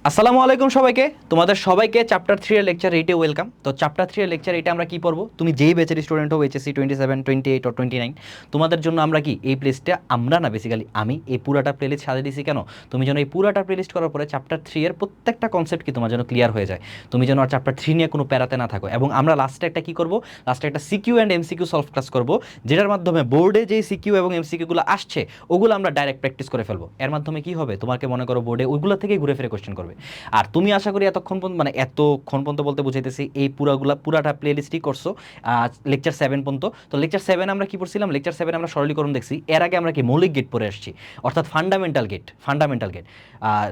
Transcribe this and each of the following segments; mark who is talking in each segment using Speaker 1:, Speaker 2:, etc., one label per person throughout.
Speaker 1: আসসালামু আলাইকুম সবাইকে, তোমাদের সবাইকে চ্যাপ্টার 3 এর লেকচার 8 এ ওয়েলকাম। তো চ্যাপ্টার 3 এর লেকচার 8 আমরা কি পড়বো? তুমি যেই ব্যাচের স্টুডেন্ট হও, এইচএসসি 27, 28 অর 29, তোমাদের জন্য আমরা কি এই প্লেলিস্টটা আমরা না বেসিক্যালি আমি এই পুরাটা প্লেলিস্ট সাজিয়ে দিয়েছি কেন? তুমি যেন এই পুরাটা প্লেলিস্ট করার পরে চ্যাপ্টার 3 এর প্রত্যেকটা কনসেপ্ট কি তোমার জন্য ক্লিয়ার হয়ে যায়, তুমি যেন আর চ্যাপ্টার 3 নিয়ে কোনো প্যারাতে না থাকো। এবং আমরা লাস্টে একটা কি করব, লাস্টে একটা CQ and MCQ solve class করব, যেটার মাধ্যমে বোর্ডে যেই সিকিউ এবং এমসিকিউগুলো আসছে ওগুলো আমরা ডাইরেক্ট প্র্যাকটিস করে ফেলবো। এর মাধ্যমে কি হবে, তোমাকে মনে করো বোর্ডে ওইগুলো থেকেই ঘুরে ফিরে কোশ্চেন করবে। আর তুমি আশা করি এতক্ষণ পর্যন্ত মানে এতক্ষণ পর্যন্ত বলতে বুঝাইতেছি এই পুরাটা প্লে লিস্টই করছো লেকচার 7 পর্যন্ত। তো লেকচার 7 আমরা কি পড়ছিলাম? লেকচার 7 আমরা সরলীকরণ দেখছি। এর আগে আমরা কি মৌলিক গেট পড়ে আসছি, অর্থাৎ ফান্ডামেন্টাল গেট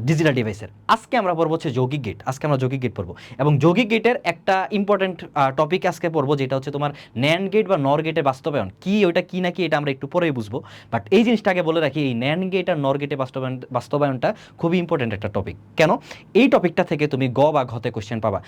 Speaker 1: ডিজিটাল ডিভাইসের। আজকে আমরা পড়বো হচ্ছে যৌগিক গেট। আজকে আমরা যৌগিক গেট পড়বো এবং যৌগিক গেটের একটা ইম্পর্টেন্ট টপিক আজকে পড়বো, যেটা হচ্ছে তোমার ন্যান্ড গেট বা নর গেটের বাস্তবায়ন কি, ওইটা কি না কি এটা আমরা একটু পরেই বুঝবো। বাট এই জিনিসটাকে বলে রাখি, এই ন্যান্ড গেট আর নর গেটের বাস্তবায়নটা খুবই ইম্পর্টেন্ট একটা টপিক। কেন? এই টপিকটা থেকে তুমি গ বা ঘতে কোশ্চেন পাবা।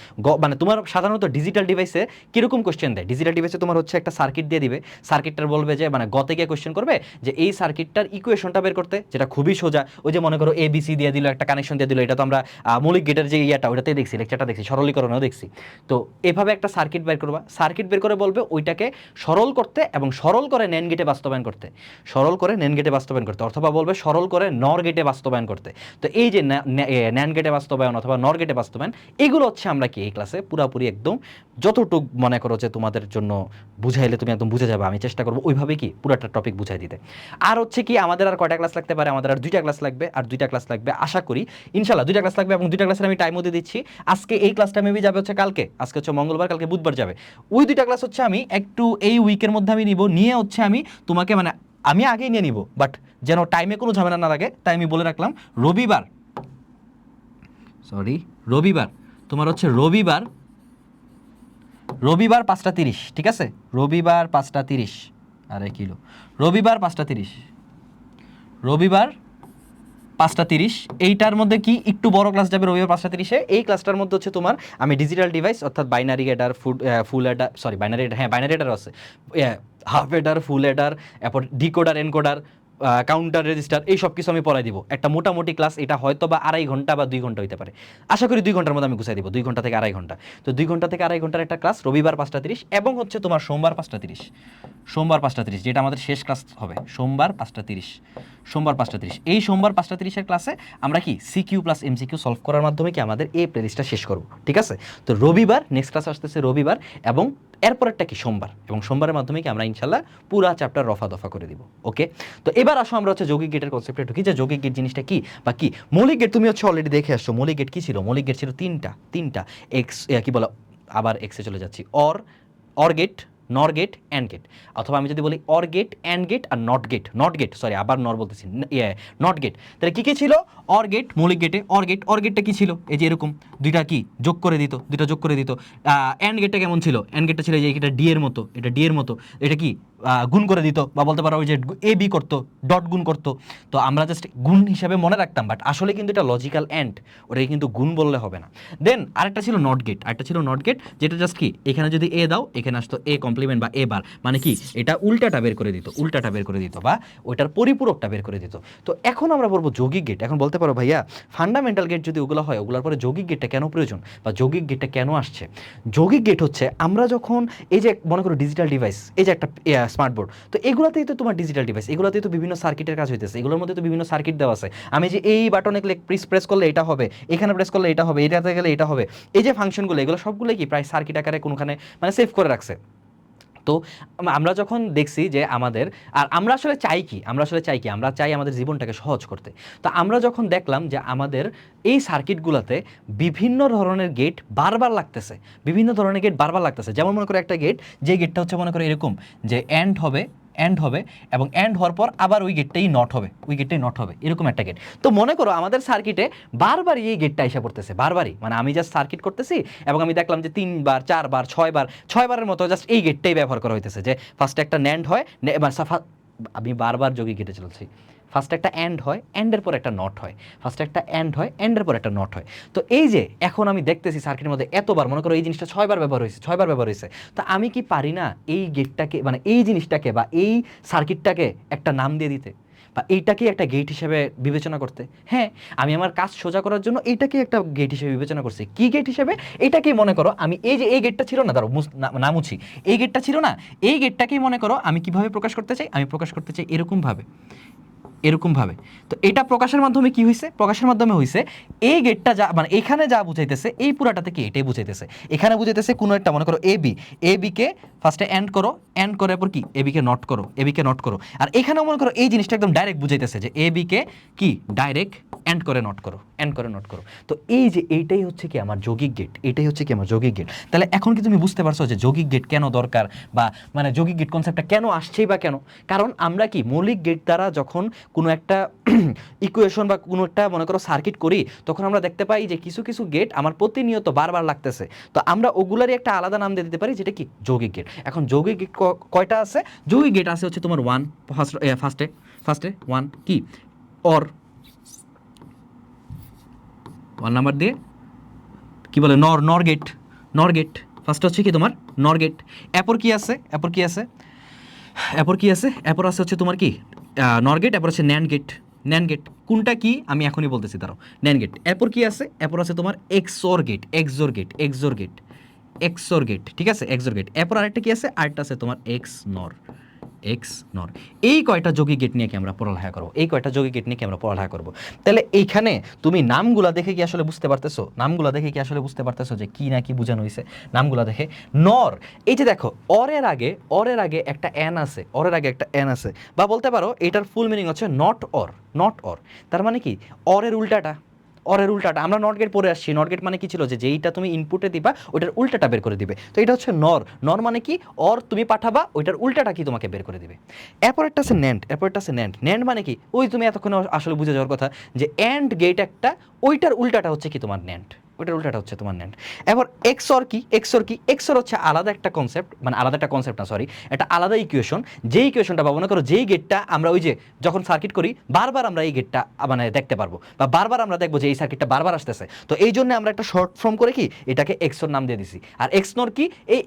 Speaker 1: মানে তোমার সাধারণত ডিজিটাল ডিভাইসে কিরকম কোশ্চেন দেয়? ডিজিটাল ডিভাইসে তোমার হচ্ছে একটা সার্কিট দিয়ে দিবে, সার্কিটটার বলবে যে মানে গতে গিয়ে কোশ্চেন করবে যে এই সার্কিটটার ইকুয়েশনটা বের করতে, যেটা খুবই সোজা। ওই যে মনে করো এবিসি দিয়ে দিল, একটা কানেকশন দিয়ে দিল, এটা তো আমরা মৌলিক গেটের যে ইয়াটা ওইটাতেই দেখছি, লেকচারটা দেখছি, সরলীকরণেও দেখছি। তো এভাবে একটা সার্কিট বের করবা, সার্কিট বের করে বলবে ওইটাকে সরল করতে এবং সরল করে ন্যান্ড গেটে বাস্তবায়ন করতে, সরল করে ন্যান্ড গেটে বাস্তবায়ন করতে, অথবা বলবে সরল করে নর গেটে বাস্তবায়ন করতে। তো এই যে ন্যান্ড গেটে বাস্তবায়ন অথবা নর গেটে বাস্তবায়ন, এগুলো হচ্ছে আমরা কি এই ক্লাসে পুরাপুরি একদম যতটুক মনে করো যে তোমাদের জন্য বুঝাইলে তুমি একদম বুঝে যাবে, আমি চেষ্টা করবো ওইভাবে কি পুরাটা টপিক বুঝাই দিতে। আর হচ্ছে কি আমাদের আর কয়টা ক্লাস লাগতে পারে? আমাদের আর 2টা ক্লাস লাগবে, আর 2টা ক্লাস লাগবে আশা করি ইনশাল্লাহ 2টা ক্লাস লাগবে, এবং 2টা ক্লাসের আমি টাইমও দিয়ে দিচ্ছি। আজকে এই ক্লাসটা মেবি যাবে হচ্ছে কালকে, আজকে হচ্ছে মঙ্গলবার, কালকে বুধবার যাবে। ওই 2টা ক্লাস হচ্ছে আমি একটু এই উইকের মধ্যে আমি নিব, নিয়ে হচ্ছে আমি তোমাকে মানে আমি আগেই নিয়ে নিব, বাট যেন টাইমে কোনো ঝামেলা না লাগে তাই আমি বলে রাখলাম রবিবার তোমার হচ্ছে রবিবার 5:30, ঠিক আছে? রবিবার 5:30, আরে কিলো রবিবার 5:30, রবিবার 5:30, এইটার মধ্যে কি একটু বড় ক্লাস যাবে রবিবার 5:30-এ। এই ক্লাসটার মধ্যে হচ্ছে তোমার আমি ডিজিটাল ডিভাইস অর্থাৎ বাইনারি এডার ফুল এডার, সরি বাইনারি এডার, হ্যাঁ বাইনারি এডার আছে, হাফ এডার, ফুল এডার, এরপর ডিকোডার, এনকোডার, কাউন্টার রেজিস্টার, এই সব কিছু আমি পড়াই দিব। একটা মোটামুটি ক্লাস, এটা হয়তো বা 2.5 ঘন্টা বা 2 ঘন্টা হইতে পারে। আশা করি 2 ঘন্টার মধ্যে আমি গুছাই দিব, 2 ঘন্টা থেকে 2.5 ঘন্টা। তো 2 ঘন্টা থেকে 2.5 ঘন্টার একটা ক্লাস রবিবার 5:30, এবং হচ্ছে তোমার সোমবার 5:30, যেটা আমাদের শেষ ক্লাস হবে সোমবার 5:30, এই সোমবার 5:30-এর ক্লাসে আমরা কি সিকিউ প্লাস এমসিকিউ সলভ করার মাধ্যমে কি আমাদের এই প্লেলিস্টটা শেষ করব, ঠিক আছে? তো রবিবার নেক্সট ক্লাস আসতেছে রবিবার, এবং এরপরেরটা কি সোমবার, এবং সোমবারের মাধ্যমে কি আমরা ইনশাল্লাহ পুরা চ্যাপ্টার রফা দফা করে দিব। ওকে, তো এবার আসো আমরা হচ্ছে যৌগিক গেটের কনসেপ্টে ঢুকি, যে যৌগিক গেট জিনিসটা কি বা কি। মৌলিক গেট তুমি হচ্ছে অলরেডি দেখে আসছো, মৌলিক গেট কি ছিল? মৌলিক গেট ছিল তিনটা এক্স, কি বলো, আবার এক্সে চলে যাচ্ছি, or gate, nor gate, and gate. অথবা আমি যদি বলি অর গেট, অ্যান্ড গেট আর নট গেট, সরি আবার নর বলতেছি, নট গেট। তাহলে কি কি ছিল? অর গেট, মৌলিক গেটে অর গেটটা কি ছিল? এই যে এরকম দুইটা কি যোগ করে দিত, অ্যান্ড গেটটা কেমন ছিল? অ্যান্ড গেটটা ছিল যে এটা ডি এর মতো, এটা কি গুণ করে দিত, বা বলতে পারো ওই যে এ বি করতো, ডট গুণ করতো। তো আমরা জাস্ট গুণ হিসাবে মনে রাখতাম, বাট আসলে কিন্তু এটা লজিক্যাল অ্যান্ড, ওটাকে কিন্তু গুণ বললে হবে না। দেন আরেকটা ছিল নট গেট, যেটা জাস্ট কি এখানে যদি এ দাও, এখানে আসতো এ কমপ্লিমেন্ট বা এ বার, মানে কি এটা উল্টাটা বের করে দিত, বা ওইটার পরিপূরকটা বের করে দিত। তো এখন আমরা বলবো যৌগিক গেট। এখন বলতে পারো ভাইয়া ফান্ডামেন্টাল গেট যদি ওগুলো হয়, ওগুলোর পরে যৌগিক গেটটা কেন প্রয়োজন, বা যৌগিক গেটটা কেন আসছে? যৌগিক গেট হচ্ছে আমরা যখন এই যে মনে করো ডিজিটাল ডিভাইস, এই যে একটা স্মার্টবোর্ড, তো এগুলোতেই তো তোমার ডিজিটাল ডিভাইস, এগুলোতেই তো বিভিন্ন সার্কিটের কাজ হইতেছে, এগুলোর মধ্যে তো বিভিন্ন সার্কিট দেওয়া আছে। আমি যে এই বাটনে প্রেস করলে এটা হবে, এখানে প্রেস করলে এটা হবে, এটাতে গেলে এটা হবে, এই যে ফাংশনগুলো, এগুলো সবগুলো কি প্রায় সার্কিট আকারে কোনোখানে মানে সেভ করে রাখছে। তো আমরা যখন দেখছি যে আমাদের, আর আমরা আসলে চাই কি, আমরা চাই আমাদের জীবনটাকে সহজ করতে। তো আমরা যখন দেখলাম যে আমাদের এই সার্কিটগুলোতে বিভিন্ন ধরনের গেট বারবার লাগতেছে, যেমন মনে করো একটা গেট, যে গেটটা হচ্ছে মনে করো এরকম যে এন্ড হবে, এবং এন্ড হওয়ার পর আবার ওই গেটটাই নট হবে, এরকম একটা গেট। তো মনে করো আমাদের সার্কিটে বারবারই এই গেটটা এসে পড়তেছে, মানে আমি জাস্ট সার্কিট করতেছি এবং আমি দেখলাম যে 3বার 4বার 6বারের মতো জাস্ট এই গেটটাই ব্যবহার করা হইতেছে, যে ফার্স্টে একটা ন্যান্ড হয়, আমি বারবার যৌগিক গেটে চলছি, ফার্স্টে একটা অ্যান্ড হয়, অ্যান্ডের পর একটা নট হয়, অ্যান্ডের পর একটা নট হয়। তো এই যে এখন আমি দেখতেছি সার্কিটের মধ্যে এতবার, মনে করো এই জিনিসটা 6বার ব্যবহার হয়েছে, তো আমি কি পারি না এই গেটটাকে, মানে এই জিনিসটাকে বা এই সার্কিটটাকে একটা নাম দিয়ে দিতে? বা এইটাকে একটা গেট হিসেবে বিবেচনা করতে? হ্যাঁ, আমি আমার কাজ সোজা করার জন্য এইটাকে একটা গেট হিসেবে বিবেচনা করছি। কি গেট হিসেবে? এটাকেই মনে করো আমি এই যে এই গেটটা ছিল না, ধরো না মুছি, এই গেটটা ছিল না, এই গেটটাকেই মনে করো আমি কিভাবে প্রকাশ করতে চাই, আমি প্রকাশ করতে চাই এরকমভাবে, এরকমভাবে। তো এটা প্রকাশের মাধ্যমে কি হয়েছে? প্রকাশের মাধ্যমে হয়েছে এই গেটটা যা মানে এখানে যা বুঝাইতেছে এই পুরাটাতে কি এটাই বুঝাইতেছে। এখানে বুঝাইতেছে কোনো একটা মনে করো এ বিকে ফার্স্টে এন্ড করো, এন্ড করার পর কি এ বিকে নট করো, এ বিকে নট করো। আর এখানেও মনে করো এই জিনিসটা একদম ডাইরেক্ট বুঝাইতেছে যে এ বিকে কি ডাইরেক্ট এন্ড করে নট করো, এন্ড করে নট করো। তো এই যে এইটাই হচ্ছে কি আমার যৌগিক গেট, এটাই হচ্ছে কি আমার যৌগিক গেট। তাহলে এখন কি তুমি বুঝতে পারছো যে যৌগিক গেট কেন দরকার, বা মানে যৌগিক গেট কনসেপ্টটা কেন আসছেই বা কেন? কারণ আমরা কি মৌলিক গেট দ্বারা যখন কোনো একটা ইকুয়েশন বা কোনো একটা মনে করো সার্কিট করি, তখন আমরা দেখতে পাই যে কিছু কিছু গেট আমার প্রতিনিয়ত বারবার লাগতেছে। তো আমরা ওগুলারই একটা আলাদা নাম দিয়ে দিতে পারি, যেটা কি যৌগিক গেট। এখন যৌগিক গেট কয়টা আছে? যৌগিক গেট আছে হচ্ছে তোমার ফার্স্টে ওয়ান কি অর, ওয়ান নাম্বার দিয়ে কি বলে নর গেট, নর গেট ফার্স্ট হচ্ছে কি তোমার নর গেট। এরপর কি আছে, এরপর কি আছে, এরপর কি আছে, এরপর আছে হচ্ছে তোমার কি নর গেট, এরপর হচ্ছে ন্যান্ড গেট। ন্যান্ড গেট কোনটা কি আমি এখনই বলতেছি, দাঁড়াও। ন্যান্ড গেট, এরপর কি আছে, এরপর আছে তোমার XOR gate, XOR gate, XOR gate, XOR gate, ঠিক আছে এক্সর গেট। এরপর আরেকটা কি আছে, আরেকটা আছে তোমার এক্স নর, এক্স নর। এই কয়টা যৌগিক গেট নিয়ে কি আমরা পড়ালেখা করবো, এই কয়টা যৌগিক গেট নিয়ে কি আমরা পড়ালেখা করবো। তাহলে এইখানে তুমি নামগুলা দেখে কি আসলে বুঝতে পারতেছো, নামগুলা দেখে কি আসলে বুঝতে পারতেছো যে কি না কি বোঝানো হয়েছে নামগুলা দেখে? নর, এই যে দেখো অরের আগে একটা এন আছে, অরের আগে একটা এন আছে, বা বলতে পারো এটার ফুল মিনিং হচ্ছে নট অর, নট অর। তার মানে কি অরের উল্টাটা, অরের উল্টাটা। আমরা নট গেট পড়ে আসছি, নট গেট মানে কি ছিল, যে যেইটা তুমি ইনপুটে দিবা ওইটার উল্টাটা বের করে দিবে। তো এটা হচ্ছে নর, নর মানে কি অর তুমি পাঠাবা ওইটার উল্টাটা কি তোমাকে বের করে দিবে। এরপর একটা আছে ন্যান্ড, এরপর একটা আছে ন্যান্ড। ন্যান্ড মানে কি ওই তুমি এতক্ষণ আসলে বুঝে যাওয়ার কথা যে এন্ড গেট একটা, ওইটার উল্টাটা হচ্ছে কি তোমার ন্যান্ড, ওইটার উল্টাটা হচ্ছে তোমার ন্যান্ড। এবার এক্সর কি, এক্সর কি, এক্সর হচ্ছে আলাদা একটা কনসেপ্ট, মানে আলাদা একটা কনসেপ্ট না সরি, একটা আলাদা ইকুয়েশন। যে ইকুয়েশনটা বা মনে করো যেই গেটটা আমরা ওই যে যখন সার্কিট করি বারবার আমরা এই গেটটা মানে দেখতে পারবো, বা বারবার আমরা দেখবো যে এই সার্কিটটা বারবার আসতেছে। তো এই জন্য আমরা একটা শর্ট ফর্ম করে কি এটাকে এক্সর নাম দিয়ে দিছি। আর এক্সনর কি, এই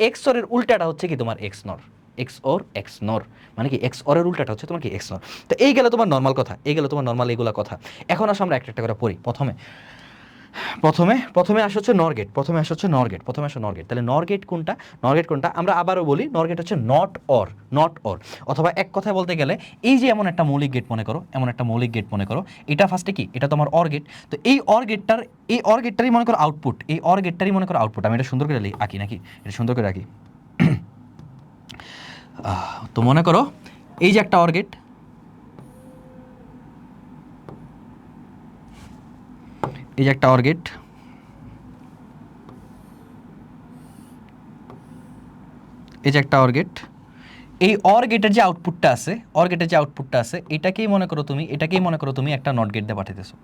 Speaker 1: এক্সরের উল্টাটা হচ্ছে কি তোমার এক্সনর, এক্স ওর এক্স নর, মানে কি এক্স অরের উল্টাটা হচ্ছে তোমার কি এক্স নর। তো এই গেল তোমার নর্মাল কথা, এই গেল তোমার নর্মাল এইগুলা কথা। এখন আসো আমরা একটা একটা করে পড়ি। প্রথমে আসা হচ্ছে নরগেট, প্রথমে আসা হচ্ছে নরগেট, প্রথমে আসা নরগেট। তাহলে নরগেট কোনটা, নরগেট কোনটা আমরা আবারও বলি, নরগেট হচ্ছে নট অর, নট অর। অথবা এক কথায় বলতে গেলে এই যে এমন একটা মৌলিক গেট মনে করো, এমন একটা মৌলিক গেট মনে করো, এটা ফার্স্টে কি এটা তোমার অর গেট। তো এই অর গেটটার, এই অর গেটটারই মনে করো আউটপুট, এই অর গেটটারই মনে করো আউটপুট। আমি এটা সুন্দর করে আঁকি নাকি, এটা সুন্দর করে আঁকি। তো মনে করো এই যে একটা অর গেট, এই যে একটা অর গেট, এই যে একটা অর গেট। এই অর গেটের যে আউটপুটটা আছে, অর গেটের যে আউটপুটটা আছে এটাকেই মনে করো তুমি, এটাকেই মনে করো তুমি একটা নট গেট দিয়ে পাঠাইতেছো।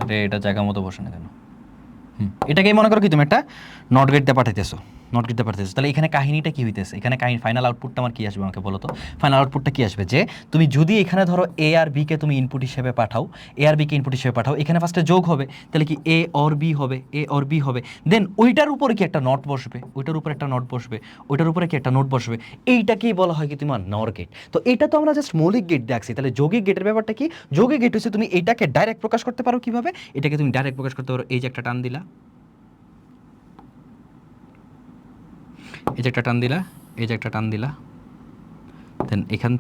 Speaker 1: আরে এটা জায়গা মতো বসে না কেন? এটাকেই মনে করো কি তুমি একটা নট গেট দিয়ে পাঠাইতেছো, নট গেট দিয়ে পাঠাইতেছো। তাহলে এখানে কাহিনীটা কি হইতেছে, এখানে কাহিনী ফাইনাল আউটপুটটা আমার কি আসবে আমাকে বলো তো। ফাইনাল আউটপুটটা কি আসবে, যে তুমি যদি এখানে ধরো এ আর বি কে তুমি ইনপুট হিসেবে পাঠাও, এ আর বি কে ইনপুট হিসেবে পাঠাও, এখানে ফার্স্টে যোগ হবে, তাহলে কি এ অর বি হবে, এ অর বি হবে। দেন ওইটার উপরে কি একটা নট বসবে, ওইটার উপরে একটা নট বসবে, ওইটার উপরে কি একটা নোট বসবে। এইটাকেই বলা হয় কি তোমার নর গেট। তো এটা তো আমরা জাস্ট মৌলিক গেট দেখছি, তাহলে যৌগিক গেটের ব্যাপারটা কি? যৌগিক গেট হচ্ছে তুমি এটাকে ডাইরেক্ট প্রকাশ করতে পারো কিভাবে, এটাকে তুমি ডাইরেক্ট প্রকাশ করতে পারো এই যে একটা টান দিলা, এই যে একটা টান দিলা, এই যে একটা টান দিলা, দেন এখান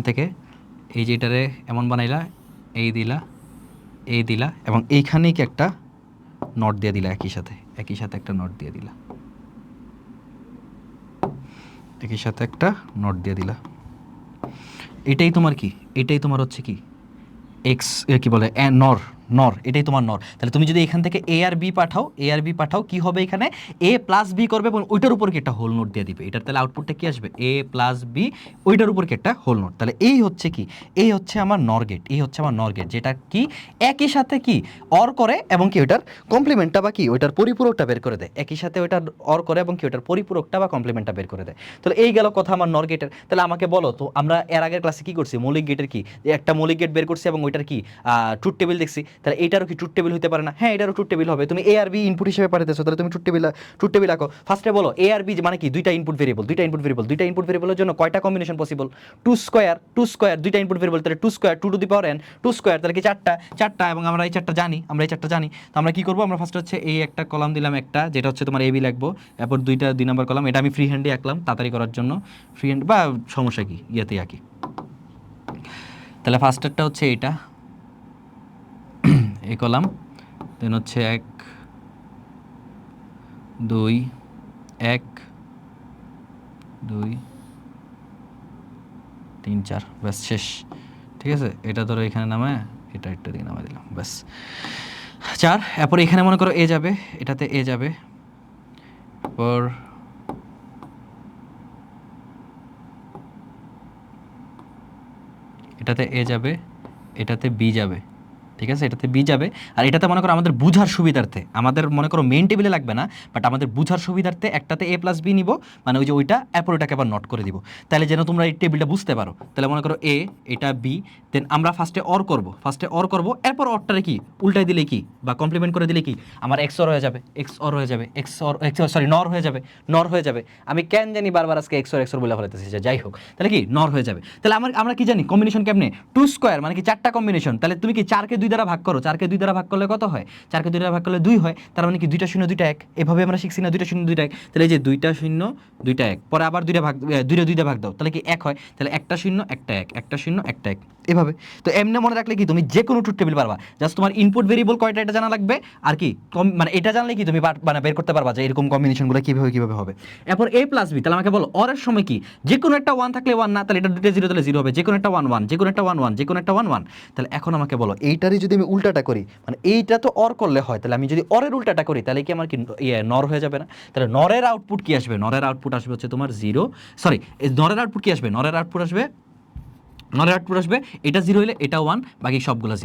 Speaker 1: থেকে এই যে এটারে এমন বানাইলা, এই দিলা, এই দিলা, এবং এইখানেই কি একটা নট দিয়ে দিলা, একই সাথে একটা নট দিয়ে দিলা, একই সাথে একটা নট দিয়ে দিলা। এটাই তোমার কি, এটাই তোমার হচ্ছে কি এক্স কি বলে নর, নর, এটাই তোমার নর। তাহলে তুমি যদি এখান থেকে এ আর বি পাঠাও, এ আর বি পাঠাও, কি হবে এখানে এ প্লাস বি করবে এবং ওইটার উপর কি একটা হোল নোট দিয়ে দিবে। এটার তাহলে আউটপুটটা কি আসবে এ প্লাস বি, ওইটার উপর কি একটা হোল নোট। তাহলে এই হচ্ছে কি, এই হচ্ছে আমার নর গেট, এই হচ্ছে আমার নর গেট, যেটা কি একই সাথে কি অর করে এবং কি ওইটার কমপ্লিমেন্টটা বা কি ওইটার পরিপূরকটা বের করে দেয়, একই সাথে ওইটার অর করে এবং কি ওইটার পরিপূরকটা বা কমপ্লিমেন্টটা বের করে দেয়। তাহলে এই গেল কথা আমার নর গেটের। তাহলে আমাকে বলো তো, আমরা এর আগের ক্লাসে কি করছি, মৌলিক গেটের কি একটা মৌলিক গেট বের করছি এবং ওইটার কি ট্রুথ টেবিল দেখছি। তাহলে এইটারও কি ট্রুথ টেবিল হতে পারে না? হ্যাঁ, এটারও ট্রুথ টেবিল হবে। তুমি এ আর বি ইনপুট হিসেবে পাঠাতেছো, তাহলে তুমি ট্রুথ টেবিল আঁকো। ফার্স্টে বলো এ আর বি মানে কি দুইটা ইনপুট ভেরিয়েবল, দুইটা ইনপুট ভেরিয়েবলের জন্য কয়টা কম্বিনেশন পসিবল? টু স্কোয়ার দুইটা ইনপুট ভেরিয়েবল, তাহলে two square two to the power N, two square তাহলে কি চারটা এবং আমরা এই চারটা জানি, তো আমরা কি করবো, আমরা ফার্স্ট হচ্ছে এই একটা কলাম দিলাম একটা, যেটা হচ্ছে তোমার এ বি লিখবো, এরপর দুইটা 2 নম্বর কলাম, এটা আমি ফ্রি হ্যান্ডে আঁকলাম তাড়াতাড়ি করার জন্য, ফ্রি হ্যান্ড বা সমস্যা কি ইয়েতেই আঁকি। তাহলে ফার্স্টেরটা হচ্ছে এইটা এই কলাম, দেন হচ্ছে 1 2 1 2 3 4, ব্যাস শেষ। ঠিক আছে, এটা ধরো এখানে নামায় এটা একটা দিকে নামায় দিলাম, ব্যাস 4। এরপর এখানে মনে করো এ যাবে, এটাতে এ যাবে, পর এটাতে এ যাবে, এটাতে বি যাবে, ঠিক আছে, এটাতে বি যাবে। আর এটাতে মনে করো আমাদের বুঝার সুবিধার্থে, আমাদের মনে করো মেইন টেবিলে লাগবে না, বাট আমাদের বুঝার সুবিধার্থে একটাতে এ প্লাস বি নিব, মানে ওই যে ওইটা, এরপর ওইটাকে আবার নট করে দিব, তাহলে যেন তোমরা এই টেবিলটা বুঝতে পারো। তাহলে মনে করো এ, এটা বি, দেন আমরা ফার্স্টে অর করব, এরপর অরটারে কি উল্টাই দিলে কি বা কমপ্লিমেন্ট করে দিলে কি আমার এক্স অর হয়ে যাবে, নর হয়ে যাবে। আমি কেন জানি বারবার আজকে এক্স অর বলে ফেলাতেছি, যাই হোক, তাহলে কি নর হয়ে যাবে। তাহলে আমরা কি জানি কম্বিনেশন কেমনে, টু স্কোয়ার মানে কি চারটা কম্বিনেশন। তাহলে তুমি কি 4কে 2 দ্বারা ভাগ করো, 4কে 2 দ্বারা ভাগ করলে কত হয়, 4কে 2 দ্বারা ভাগ করলে 2 হয়, তার মানে কি 2টা 0 2টা 1, এভাবে আমরা শিখছি না 2টা 0 2টা 1। তাহলে এই যে 2টা 0 2টা 1, পরে আবার 2টা 2 দিয়ে ভাগ দাও, তাহলে কি 1 হয়, তাহলে একটা 0 একটা 1, একটা 0 একটা 1, এভাবে। তো এমনি মনে রাখলে কি তুমি যে কোনো ট্রুথ টেবিল পারবা, জাস্ট তোমার ইনপুট ভেরিয়েবল কয়টা এটা জানা লাগবে, আর কি মানে এটা জানলে কি তুমি মানে বের করতে পারবা যে এরকম কম্বিনেশনগুলো কিভাবে হবে। এরপর এ প্লাস বি, তাহলে আমাকে বলো অরের সময় কি, যে কোনো একটা 1 থাকলে 1 না, তাহলে এটা দুটো 0 তাহলে 0 হবে, যে কোনো একটা 1 1, যে কোনো একটা 1 1, যে কোনো একটা 1 1। তাহলে এখন আমাকে বলো এইটারই যদি আমি উল্টাটা করি, মানে এইটা তো অর করলে হয়, তাহলে আমি যদি অরের উল্টাটা করি তাহলে কি আমার কি নর হয়ে যাবে না? তাহলে নরের আউটপুট কি আসবে, নরের আউটপুট আসবে হচ্ছে তোমার 0, সরি, নরের আউটপুট কি আসবে, নরের আউটপুট আসবে এটা 0 হলে এটা 1, বাকি সবগুলা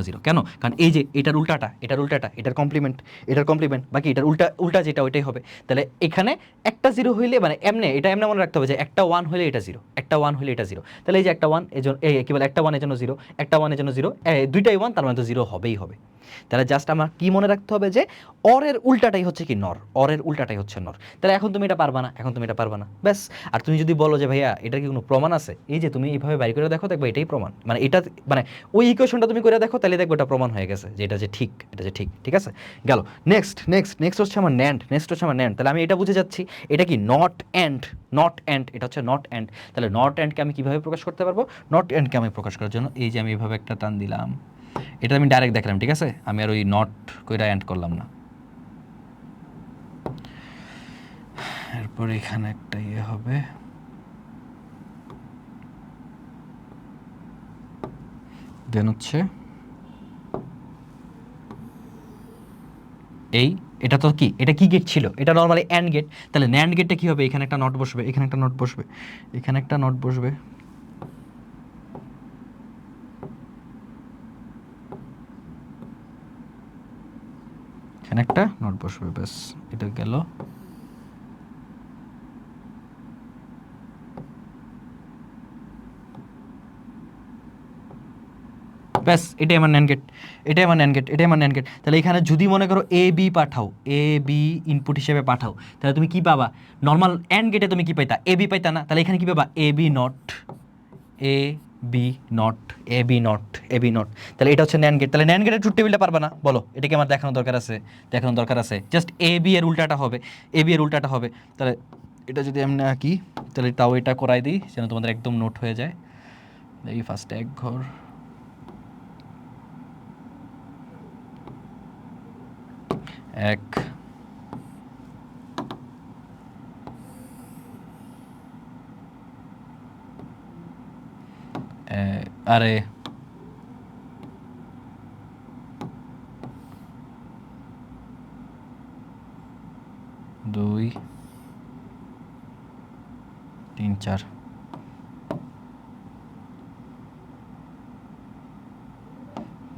Speaker 1: 0, কেন, কারণ এই যে এটার উল্টাটা এটার কমপ্লিমেন্ট, বাকি এটার উল্টা যেটা ওইটাই হবে। তাহলে এখানে একটা 0 হইলে মানে এটা এমনি মনে রাখতে হবে যে একটা 1 হলে এটা 0, একটা 1 হলে এটা 0, তাহলে এই যে একটা 1 এজন্য কি বলে একটা 1 এর জন্য 0, একটা 1 এর জন্য 0, দুইটাই 1, তার মানে তো 0 হবেই হবে। তাহলে জাস্ট আমার কি মনে রাখতে হবে যে অরের উল্টাটাই হচ্ছে কি নর, অরের উল্টাটাই হচ্ছে নর। তাহলে এখন তুমি এটা পারবা না, ব্যাস। আর তুমি যদি বলো যে ভাইয়া এটার কি কোনো প্রমাণ আছে, এই যে তুমি এইভাবে বাইর করে দেখো, দেখবে এটাই প্রমাণ, মানে এটা মানে ওই ইকুয়েশনটা তুমি করে দেখো, তাহলে দেখবে এটা প্রমাণ হয়ে গেছে যে এটা যে ঠিক, ঠিক আছে। গেল নেক্সট হচ্ছে আমার ন্যান্ড, তাহলে আমি এটা বুঝে যাচ্ছি এটা কি নট এন্ড, এটা হচ্ছে নট এন্ড। তাহলে নট এন্ডকে আমি কিভাবে প্রকাশ করতে পারবো, নট এন্ডকে আমি প্রকাশ করার জন্য এই যে আমি এইভাবে একটা টান দিলাম, এটা আমি ডাইরেক্ট দেখলাম, ঠিক আছে, আমি আর ওই নট কইরা এন্ড করলাম না। এরপর এখানে একটা ইয়ে হবে, দেন হচ্ছে এটা তো কি, এটা কি গেট ছিল, এটা নর্মালি অ্যান্ড গেট। তাহলে ন্যান্ড গেটটা কি হবে, এখানে একটা নট বসবে, এখানে একটা নট বসবে, এখানে একটা নট বসবে, এখানে একটা নট বসবে, ব্যাস এটা গেল। ব্যাস এটাই আমার ন্যান্ড গেট, তাহলে এখানে যদি মনে করো A B Pathao, A B input হিসেবে পাঠাও, তাহলে তুমি কি পাবা, নর্মাল অ্যান্ড গেটে তুমি কি পাইতা, এ বি পাইতা না, তাহলে এখানে কি পাবা A B not, A B not, তাহলে এটা হচ্ছে ন্যান্ড গেট। তাহলে ন্যান্ড গেটের ট্রুথ টেবিলটা পারবা না, বলো এটা কি আমার দেখানোর দরকার আছে, জাস্ট এ বি এর উল্টাটা হবে, তাহলে এটা যদি আমি আঁকি তাহলে তাও এটা করাই দিই যেন তোমাদের একদম নোট হয়ে যায়। এই ফার্স্টে এক ঘর, এক আরে 4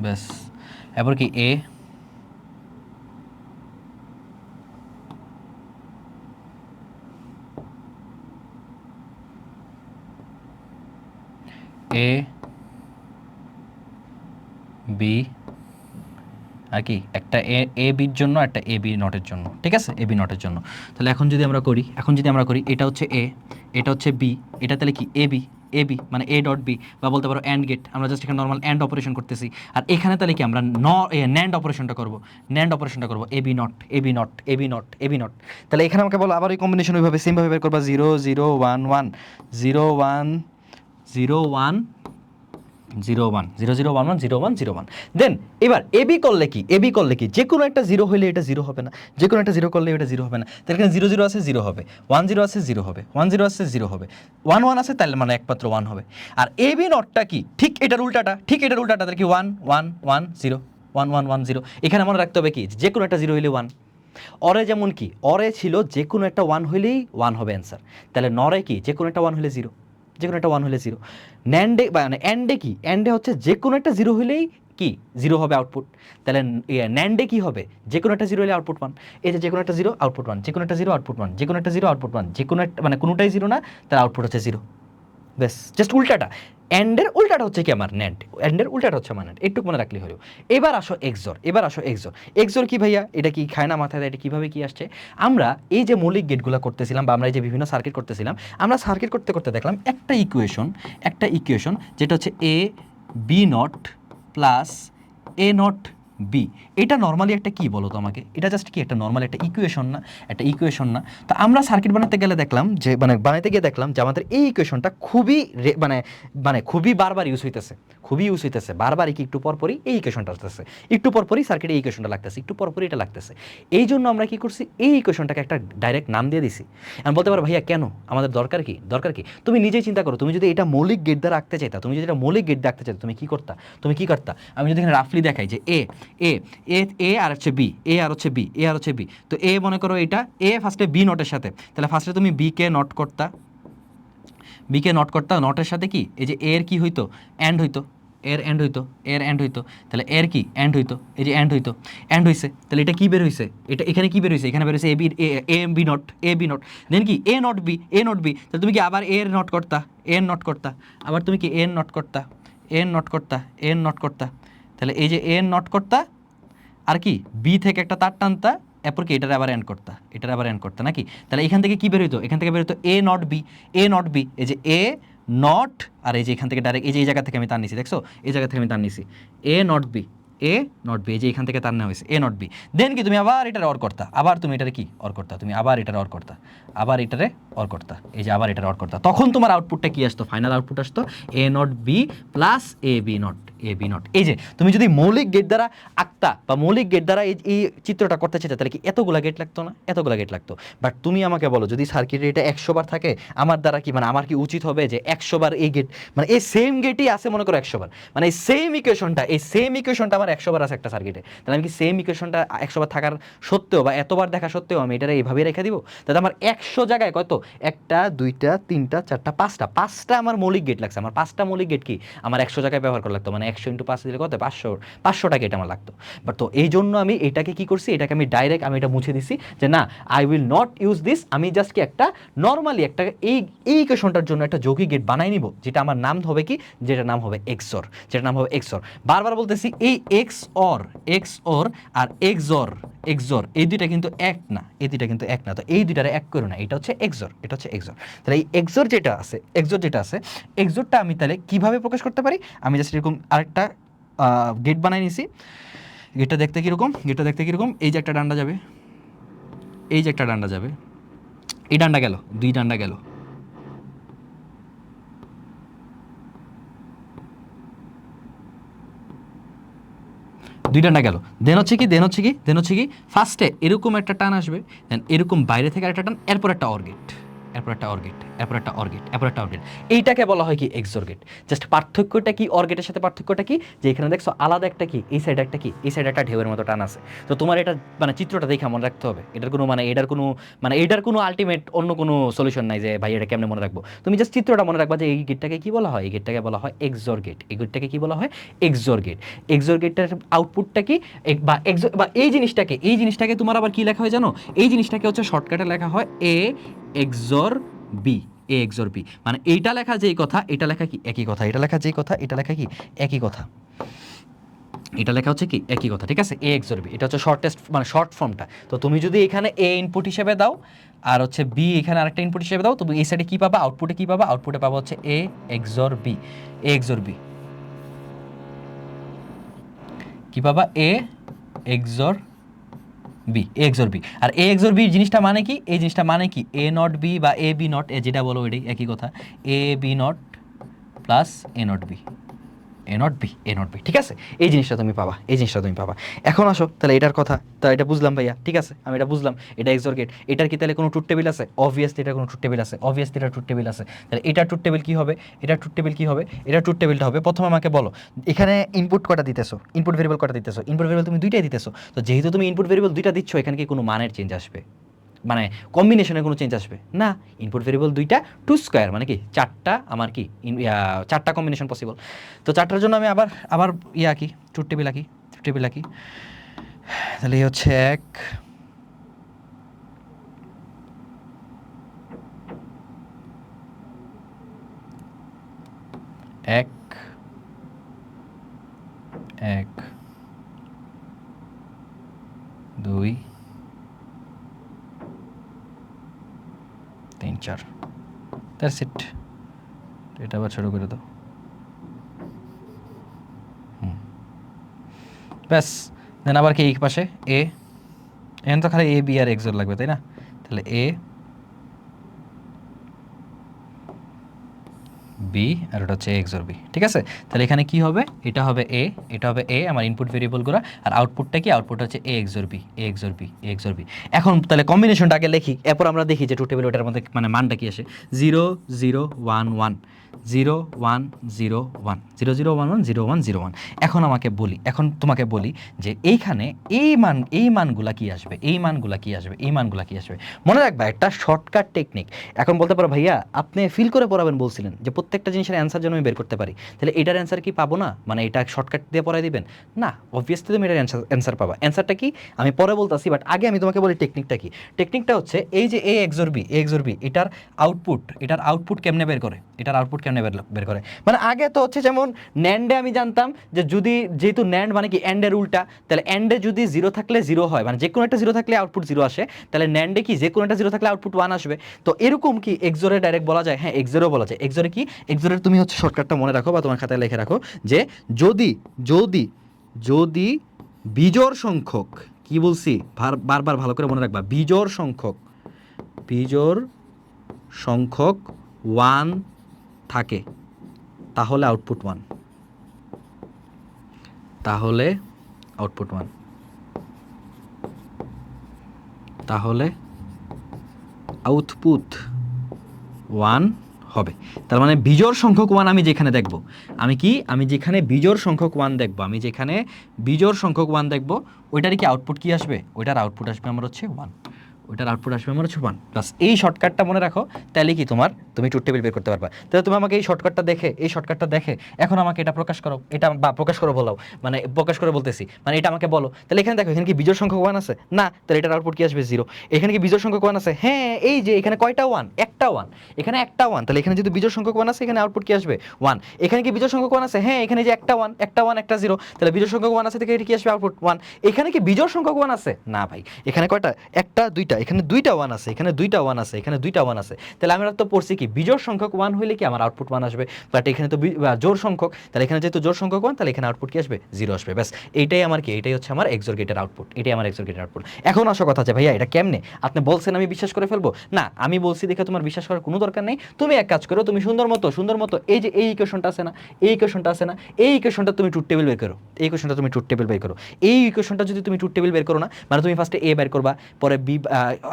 Speaker 1: ব্যাস। এরপর কি এ এ বি আর কি একটা এ বির জন্য একটা এ বি নটের জন্য, ঠিক আছে, এ বি নটের জন্য। তাহলে এখন যদি আমরা করি এটা হচ্ছে এ, এটা হচ্ছে বি, এটা তাহলে কি এ বি মানে এ ডট বি, বা বলতে পারো অ্যান্ড গেট, আমরা জাস্ট এখানে নর্মাল অ্যান্ড অপারেশন করতেছি। আর এখানে তাহলে কি আমরা ন্যান্ড অপারেশনটা করবো A B not A B not A B not A B not. তাহলে এখানে আমাকে বলো আবার এই কম্বিনেশন ওইভাবে সেমভাবে বের করবা 0 0 1 1 0 1 0 1 0 1 0 0 1 1 0 1 0 1। দেন এবার এবি করলে কি যে কোনো একটা 0 হলে এটা 0 হবে না, যে কোনো একটা 0 করলে এটা 0 হবে না। তাহলে এখানে 0 0 আছে 0 হবে, 1 0 আছে 0 হবে, 1 0 আছে 0 হবে, 1 1 আছে তাহলে মানে একমাত্র 1 হবে। আর এবি নটটা কি ঠিক এটার উল্টাটা, তাহলে কি 1 1 1 0 1 1 1 0। এখানে মনে রাখতে হবে কি যে কোনো একটা 0 হইলে 1। অরে যেমন কি অরে ছিল যে কোনো একটা 1 হইলেই 1 হবে অ্যান্সার, তাহলে নরে কি যে কোনো একটা 1 হলে 0, যে কোনো একটা 1 হলে 0। ন্যান্ডে মানে অ্যান্ডে কি অ্যান্ডে হচ্ছে যে কোনো একটা 0 হলেই কি 0 হবে আউটপুট। তাহলে ন্যান্ডে কি হবে যে কোনো একটা 0 হলে আউটপুট 1। এই যে কোনো একটা 0 আউটপুট 1, যে কোনো একটা 0 আউটপুট 1, যে কোনো একটা 0 আউটপুট 1, যে কোনো একটা মানে কোনোটাই 0 না, তার আউটপুট হচ্ছে 0। ব্যাস, জাস্ট উল্টাটা। অ্যান্ডের উল্টাটা হচ্ছে কি আমার ন্যান্ড, অ্যান্ডের উল্টাটা হচ্ছে আমার ন্যান্ড, একটু মনে রাখলে হলো। এবার আসো এক্সর, এক্সর কি ভাইয়া এটা কি খায় না মাথায়, এটা কিভাবে কি আসছে? আমরা এই যে মৌলিক গেটগুলো করতেছিলাম বা আমরা এই যে বিভিন্ন সার্কিট করতেছিলাম, আমরা সার্কিট করতে করতে দেখলাম একটা ইকুয়েশন যেটা হচ্ছে A B not plus A not B. এটা নর্মালি একটা কি বলো তো আমাকে, এটা জাস্ট কি একটা নর্মাল একটা ইকুয়েশন না? তো আমরা সার্কিট বানাতে গেলে দেখলাম যে বানাতে গিয়ে দেখলাম যে আমাদের এই ইকুয়েশনটা খুবই খুবই বারবার ইউজ হইতেছে বারবার একটু পরপরই এই ইকুয়েশনটা আসতেছে, একটু পরপরই সার্কিটে এই ইকুয়েশনটা লাগতেছে, একটু পরপরই এটা লাগতেছে। এই জন্য আমরা কি করছি, এই ইকুয়েশনটাকে একটা ডাইরেক্ট নাম দিয়ে দিছি। আমি বলতে পারো ভাইয়া কেন, আমাদের দরকার কি? তুমি নিজেই চিন্তা করো, তুমি যদি এটা মৌলিক গেট দ্বারা রাখতে চাইতা, তুমি কি করতা? আমি যদি এখানে রাফলি দেখাই যে এ আর হচ্ছে বি, তো এ মনে করো এটা এ ফার্স্টে বি নটের সাথে, তাহলে ফার্স্টে তুমি বি কে নট করতা, নটের সাথে কি এই যে এর কি হইতো এন্ড হইতো, তাহলে এর কি এন্ড হইতো, এই যে এন্ড হইছে, তাহলে এটা কি বের হইছে, এটা এখানে কি বের হইছে, এখানে বের হইছে এ বি নট, দেন কি এ নট বি, তাহলে তুমি কি আবার এর নট করতা, আবার তুমি কি এন নট করতা, তাহলে এই যে এন নট করতা আর কি বি থেকে একটা তার টানতা, এরপর কি এটার আবার এন্ড করতা নাকি? তাহলে এখান থেকে কি বের হইতো, এ নট বি, এই যে এ নট, আর এই যে এখান থেকে ডাইরেক্ট এই যে এই জায়গা থেকে আমি তার নিছি, দেখছো এই জায়গা থেকে আমি তার নিছি এ নট বি, এই যে এখান থেকে তার নেওয়া হয়েছে এ নট বি। দেন কি তুমি আবার এটারে অর করতা, এই যে আবার এটারে অর করতা, তখন তোমার আউটপুটটা কি আসতো, ফাইনাল আউটপুট আসতো A not B plus A B not. এই যে তুমি যদি মৌলিক গেট দ্বারা আঁকতা বা মৌলিক গেট দ্বারা এই চিত্রটা করতে চাইতে, তাহলে কি এতগুলা গেট লাগতো না? বাট তুমি আমাকে বলো যদি সার্কিটে এটা 100 বার থাকে, আমার দ্বারা কি আমার কি উচিত হবে যে 100 বার এই গেট এই সেম গেটই আছে মনে করো 100 বার, এই সেম ইকুয়েশনটা আমার 100 বার আছে একটা সার্কিটে, তাহলে আমি কি সেম ইকুয়েশনটা 100 বার থাকার সত্ত্বেও বা এতবার দেখা সত্ত্বেও আমি এটা এইভাবে রেখে দিব? তাহলে আমার 100 জায়গায় কত, 1টা 2টা 3টা 4টা 5টা আমার মৌলিক গেট লাগছে। আমার 5টা মৌলিক গেট কি আমার 100 জায়গায় ব্যবহার করা লাগতো, 100 × 5 দিলে কত 500টা গেট আমার লাগতো। বাট তো এই জন্য আমি এটাকে কি করছি, এটাকে আমি ডাইরেক্ট এটা মুছে দিছি যে না, I will not use this. আমি জাস্ট কি একটা নর্মালি একটা এই ইকুয়েশনটার জন্য একটা যৌগিক গেট বানাই নিব, যেটা আমার নাম হবে কি, যেটা নাম হবে এক্সর। বারবার বলতেছি এই এক্সঅর আর এক্সর এই দুইটা কিন্তু এক না, তো এই দুইটারে এক করো না, এটা হচ্ছে এক্সর। তাহলে এই এক্সর যেটা আছে এক্সরটা আমি তাহলে কিভাবে প্রকাশ করতে পারি? আমি জাস্ট এরকম আরেকটা গেট বানাই নিছি। গেটটা দেখতে কিরকম, এই যে একটা ডান্ডা যাবে, এই ডান্ডা গেল, 2 ডান্ডা গেল, দেন হচ্ছে কি ফার্স্টে এরকম একটা টান আসবে, দেন এরকম বাইরে থেকে একটা টান, এরপর একটা অর গেট, এরপর একটা অর গেট, এরপর একটা অর গেট, এরপর একটা অর গেট। এইটাকে বলা হয় কি এক্সর গেট। জাস্ট পার্থক্যটা কি অর গেটের সাথে, পার্থক্যটা কি যে এখানে দেখছো আলাদা একটা কি, এই সাইডে একটা কি, এই সাইডে একটা ঢেউয়ের মতো টান আছে। তো তোমার এটা মানে চিত্রটা দেখে মনে রাখতে হবে। এটার কোনো মানে এটার কোনো আলটিমেট অন্য কোনো সলিউশন নাই যে ভাই এটা কেমনে মনে রাখবো। তুমি জাস্ট চিত্রটা মনে রাখবা যে এই গেটটাকে কি বলা হয়, এই গেটটাকে বলা হয় এক্সর গেট। এই গেটটাকে কি বলা হয়, এক্সর গেট। এক্সর গেটটার আউটপুটটা কি বা এই জিনিসটাকে তোমার আবার কি লেখা হয় জানো, এই জিনিসটাকে হচ্ছে শর্টকাটে লেখা হয় এ এক্সর বি, এ এক্সর বি। মানে এইটা লেখা যেই কথা, এটা লেখা কি একই কথা, এটা লেখা যেই কথা, এটা লেখা কি একই কথা, এটা লেখা হচ্ছে কি একই কথা, ঠিক আছে। এ এক্সর বি এটা হচ্ছে শর্টেস্ট মানে শর্ট ফর্মটা। তো তুমি যদি এখানে এ ইনপুট হিসেবে দাও আর হচ্ছে বি এখানে আরেকটা ইনপুট হিসেবে দাও, তুমি এই সাইডে কি পাবা, আউটপুটে কি পাবা, আউটপুটে পাবা হচ্ছে এ এক্সর বি। এ এক্সর বি কি পাবা, এ এক্সর বি, এ এক্সর বি। আর এ এক্সর বি জিনিসটা মানে কি, এই জিনিসটা মানে কি এ নট বি বা এ বি নট, এ যেটা বলো এটাই একই কথা, A B not plus A not B, A not B, A not B, ঠিক আছে। এই জিনিসটা তুমি পাবা, এই জিনিসটা তুমি পাবা। এখন আসো তাহলে এটার কথা, তা এটা বুঝলাম ভাইয়া, ঠিক আছে আমি এটা বুঝলাম, এটা এক্সর গেট। এটার কি তাহলে কোনো ট্রুথ টেবিল আছে? অবভিয়াসলি এটা কোনো ট্রুথ টেবিল আছে, অবভিয়াসলি এটা ট্রুথ টেবিল আছে। তাহলে এটা ট্রুথ টেবিল কি হবে, এটা ট্রুথ টেবিল কি হবে, এটা ট্রুথ টেবিলটা হবে, প্রথমে আমাকে বলো এখানে ইনপুট কটা দিতেছো, ইনপুট ভেরিয়েবল কটা দিতেছো, ইনপুট ভেরিয়েবল তুমি দুইটাই দিতেছো। তো যেহেতু তুমি ইনপুট ভেরিয়েবল দুইটা দিচ্ছ, এখানে কি কোনো মানের চেঞ্জ আসবে, মানে কম্বিনেশনের কোনো চেঞ্জ আসবে না। ইনপুট ভেরিয়েবল দুইটা, টু স্কোয়ার মানে কি চারটা, আমার কি চারটা কম্বিনেশন পসিবল। তো চারটার জন্য আমি আবার আবার আঁকি, ট্রুথ টেবিল আঁকি, ট্রুথ টেবিল আঁকি। তাহলে এই হচ্ছে এক, এক, এক, দুই, তিন, চার, দ্যাটস ইট। এটা আবার ছোটো করে দাও, ব্যাস। দেন আবার কি এই পাশে এ, এখানে তো খালি এ বি আর এক্সর লাগবে তাই না, তাহলে এ বি আর ওটা হচ্ছে এক্সর বি, ঠিক আছে। তাহলে এখানে কি হবে, এটা হবে এ, এটা হবে এ আমার ইনপুট ভেরিয়েবলগুলো, আর আউটপুটটা কি, আউটপুট হচ্ছে এ এক্সর বি, এ এক্সর বি, এ এক্সর বি। এখন তাহলে কম্বিনেশনটা আগে লিখি, এরপর আমরা দেখি যে ট্রুথ টেবিল ওটার মধ্যে মানে মানটা কি আসে। 0 0 1 1, 0 1 0 1, 0 0 1 1, 0 1 0 1। এখন আমাকে বলি, এখন তোমাকে বলি যে এইখানে এই মানগুলা কি আসবে, এই মানগুলা কি আসবে, এই মানগুলা কি আসবে। মনে রাখবা একটা শর্টকাট টেকনিক। এখন বলতে পারো ভাইয়া আপনি ফিল করে পড়াবেন বলছিলেন যে প্রত্যেকটা জিনিসের অ্যান্সার যেন আমি বের করতে পারি, তাহলে এটার অ্যান্সার কি পাবো না, মানে এটা শর্টকাট দিয়ে পড়াই দিবেন না, অবভিয়াসলি তুমি এটার অ্যান্সার পাবা। অ্যান্সারটা কি আমি পরে বলতেছি, বাট আগে আমি তোমাকে বলি টেকনিকটা কি। টেকনিকটা হচ্ছে এই যে এ এক্সর বি, এ এক্সর বি এটার আউটপুট কেমনে বের করে, এটার আউটপুট কেমনে বের করে। মানে আগে তো হচ্ছে যেমন ন্যান্ডে আমি জানতাম যে যদি যেহেতু ন্যান্ড মানে কি অ্যান্ডের উল্টা, তাহলে অ্যান্ডে যদি জিরো থাকলে জিরো হয়, মানে যে কোনো একটা জিরো থাকলে আউটপুট জিরো আসে, তাহলে ন্যান্ডে কি যে কোনো একটা জিরো থাকলে আউটপুট 1 আসবে। তো এরকম কি এক্সরে ডাইরেক্ট বলা যায়, হ্যাঁ এক্সরেও বলা যায়। এক্সরে কি, এক্সরের তুমি হচ্ছে শর্টকাটটা মনে রাখো বা তোমার খাতায় লিখে রাখো যে যদি যদি যদি বিজোড় সংখ্যক, কি বলছি বারবার ভালো করে মনে রাখবা, বিজোড় সংখ্যক 1 থাকে তাহলে আউটপুট 1, তাহলে আউটপুট 1, তাহলে আউটপুট 1 হবে। তার মানে বিজোড় সংখ্যক 1 আমি যেখানে দেখব, আমি যেখানে বিজোড় সংখ্যক 1 দেখব, আমি যেখানে বিজোড় সংখ্যক 1 দেখব, ওইটারই কি আউটপুট কি আসবে, ওইটার আউটপুট আসবে আমার হচ্ছে 1, ওইটার আউটপুট আসবে আমার হচ্ছে 1। প্লাস এই শর্টকাটটা মনে রাখো, তাহলে কি তুমি ট্রুথ টেবিল বের করতে পারবা। তাহলে তুমি আমাকে এই শর্টকাটটা দেখে এখন আমাকে এটা প্রকাশ করো, এটা বা প্রকাশ করে বলো, মানে প্রকাশ করে বলতেছি, মানে এটা আমাকে বলো। তাহলে এখানে দেখো এখানে কি বিজোড় সংখ্যক 1 আছে না, তাহলে এটার আউটপুট কি আসবে 0। এখানে কি বিজোড় সংখ্যক 1 আছে, হ্যাঁ এই যে এখানে কয়টা 1, একটা 1, এখানে একটা 1, তাহলে এখানে যদি বিজোড় সংখ্যক 1 আছে এখানে আউটপুট কি আসবে 1। এখানে কি বিজোড় সংখ্যক 1 আছে, হ্যাঁ এখানে যে একটা 1 একটা 1 একটা 0, তাহলে বিজোড় সংখ্যক 1 আছে থেকে এটা কি আসবে আউটপুট 1। এখানে কি বিজোড় সংখ্যক 1 আছে, না ভাই এখানে কয়টা, একটা দুইটা, এখানে দুইটা 1 আছে, এখানে দুইটা 1 আছে, এখানে দুইটা 1 আছে। তাহলে আমরা তো পড়ছি কি বিজোড় সংখ্যক 1 হইলে কি আমার আউটপুট 1 আসবে, বাট এখানে তো জোড় সংখ্যক, তাহলে এখানে যেহেতু জোড় সংখ্যক 1 তাহলে এখানে আউটপুট কি আসবে 0 আসবে। ব্যাস এইটাই আমার কি, এটাই হচ্ছে আমার এক্সর গেটের আউটপুট, এটাই আমার এক্সর গেটের আউটপুট। এখন আসো কথা আছে ভাইয়া এটা কেমনে, আপনি বলছেন আমি বিশ্বাস করে ফেলবো না, আমি বলছি দেখে তোমার বিশ্বাস করার কোনো দরকার নেই। তুমি এক কাজ করো, তুমি সুন্দর মতো এই যে এই ইকুয়েশনটা আছে না, এই ইকুয়েশনটা আছে না, এই ইকুয়েশনটা তুমি ট্রুথ টেবিল বের করো, এই ইকুয়েশনটা তুমি ট্রুথ টেবিল বের করো। এই ইকুয়েশনটা যদি তুমি ট্রুথ টেবিল বের করো না, মানে তুমি ফার্স্টে এ বের করবা, পরে বি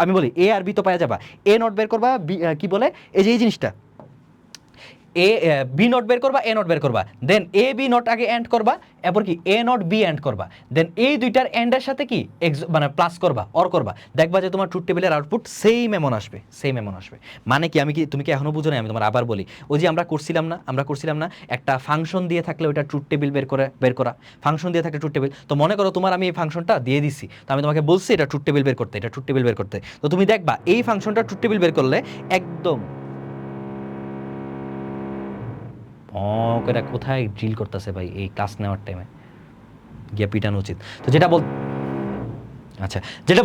Speaker 1: আমি বলি এ আর বি তো পাওয়া যাবা, এ নট বের করবা, বি কি বলে এই যে এই জিনিসটা এ বি নট বের করবা, এ নট বের করবা, দেন এ বি নট আগে এন্ড করবা, এরপর কি এ নট বি এন্ড করবা, দেন এই দুইটার এন্ডের সাথে কি মানে প্লাস করবা, অর করবা, দেখবা যে তোমার ট্রুথ টেবিলের আউটপুট সেম এমন আসবে, সেম এমন আসবে। মানে কি আমি কি তুমি কি এখনো বুঝো না? আমি তোমার আবার বলি, ওই যে আমরা করছিলাম না একটা ফাংশন দিয়ে থাকলে ওইটা ট্রুথ টেবিল বের করা, ফাংশন দিয়ে থাকলে ট্রুথ টেবিল। তো মনে করো তোমার আমি এই ফাংশনটা দিয়ে দিছি, তো আমি তোমাকে বলছি এটা ট্রুথ টেবিল বের করতে, এটা ট্রুথ টেবিল বের করতে, তো তুমি দেখবা এই ফাংশনটা ট্রুথ টেবিল বের করলে একদম এটা কোথায় ড্রিল করতেছে ভাই এই ক্লাস নেওয়ার টাইমে, গিয়ে পিটানো উচিত। তো যেটা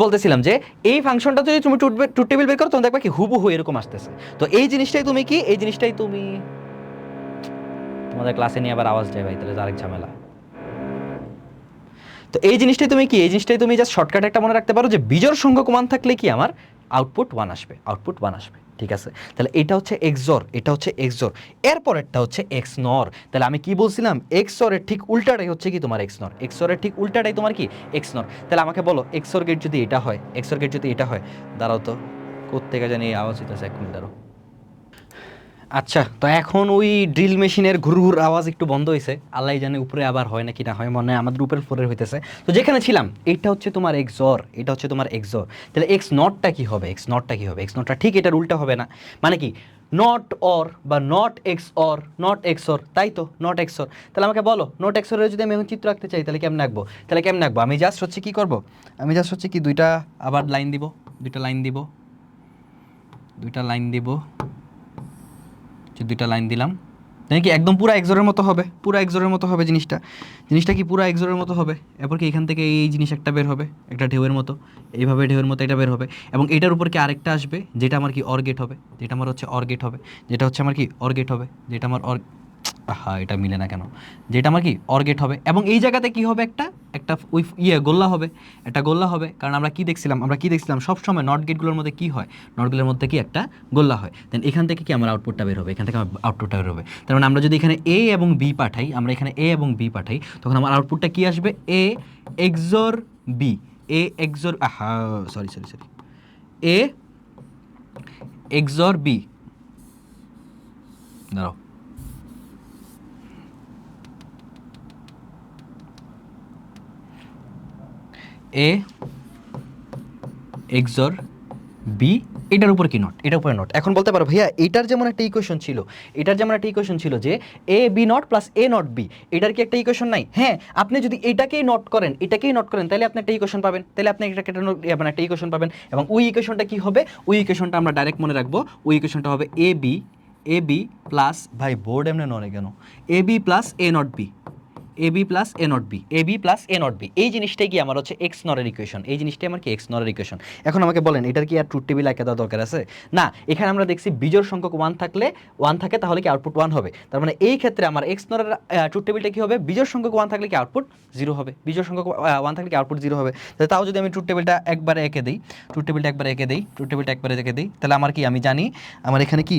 Speaker 1: বলতেছিলাম যে এই ফাংশনটা যদি তুমি ট্রুথ টেবিল বের করো তখন দেখবা কি হুবহু এরকম আসতেছে। তো এই জিনিসটাই তুমি তোমাদের ক্লাসে নিয়ে আবার আওয়াজ যায় ভাই, তাহলে আরেক ঝামেলা। তো এই জিনিসটাই তুমি জাস্ট শর্টকাট একটা মনে রাখতে পারো যে বিজোড় সংখ্যক 1 থাকলে কি আমার আউটপুট 1 আসবে, ঠিক আছে? তাহলে এটা হচ্ছে এক্সর, এরপরেরটা হচ্ছে এক্সনর। তাহলে আমি কি বলছিলাম, এক্সরের ঠিক উল্টাটাই হচ্ছে কি তোমার এক্সনর, তাহলে আমাকে বলো এক্সর গেট যদি এটা হয়, দাঁড়াও তো কোত্থেকে জানি আওয়াজ হইতেছে, 1 মিনিট দাঁড়াও। আচ্ছা, তো এখন ওই ড্রিল মেশিনের ঘুরঘুর আওয়াজ একটু বন্ধ হয়েছে, আল্লাহ জানে উপরে আবার হয় নাকি না হয়, মনে হয় আমাদের উপরের ফ্লোরে হইতেছে। তো যেখানে ছিলাম এইটা হচ্ছে তোমার এক্সর, তাহলে এক্স নটটা কি হবে, এক্স নটটা ঠিক এটার উল্টা হবে না, মানে কি নট অর বা নট এক্স অর, তাই তো নট এক্সর। তাহলে আমাকে বলো নট এক্সরের যদি আমি এখন চিত্র আঁকতে চাই তাহলে কেমন আঁকবো, আমি জাস্ট হচ্ছে কি করব, দুইটা আবার লাইন দিব, দুইটা লাইন দিলাম, কি একদম পুরো এক্সরের মতো হবে, জিনিসটা কি পুরো এক্সরের মতো হবে। এরপর কি এখান থেকে এই জিনিস একটা বের হবে, একটা ঢেউয়ের মতো, এইভাবে ঢেউয়ের মতো এটা বের হবে, এবং এটার উপর কি আরেকটা আসবে যেটা আমার কি অর গেট হবে, যেটা আমার এটা মিলে না কেন, যেটা আমার কি অর গেট হবে, এবং এই জায়গাতে কি হবে একটা ওই গোল্লা হবে, কারণ আমরা কি দেখছিলাম সবসময় নট গেটগুলোর মধ্যে কি হয়, নটগুলোর মধ্যে কি একটা গোল্লা হয়, দেন এখান থেকে কি আমার আউটপুটটা বের হবে, তার মানে আমরা যদি এখানে এ এবং বি পাঠাই, তখন আমার আউটপুটটা কি আসবে, এ এক্সর বি, এ এক্সর বি, দাঁড়াও এ এক্সর বি, এটার উপর কি নট, এখন বলতে পারো ভাইয়া এটার যেমন একটা ইকুয়েশন ছিল যে A B not plus A not B, এটার কি একটা ইকুয়েশন নাই? হ্যাঁ, আপনি যদি এটাকেই নট করেন তাহলে আপনি একটা ইকুয়েশন পাবেন, এবং ওই ইকুয়েশনটা কি হবে, ওই ইকুয়েশনটা আমরা ডাইরেক্ট মনে রাখবো, ওই ইকুয়েশনটা হবে এ বি প্লাস, ভাই বোর্ড এমনি নড়ে কেন, A B plus A not B, এই জিনিসটাই কি আমার হচ্ছে এক্স নরের ইকুয়েশন, এখন আমাকে বলেন এটার কি আর ট্রুথ টেবিল আঁকা দেওয়া দরকার আছে? না, এখানে আমরা দেখছি বিজোড় সংখ্যক 1 থাকে তাহলে কি আউটপুট 1 হবে, তার মানে এই ক্ষেত্রে আমার এক্স নরের ট্রুথ টেবিলটা কি হবে, বিজোড় সংখ্যক 1 থাকলে কি আউটপুট 0 হবে, তাও যদি আমি ট্রুথ টেবিলটা একবারে এঁকে দিই, তাহলে আমার কি, আমি জানি আমার এখানে কি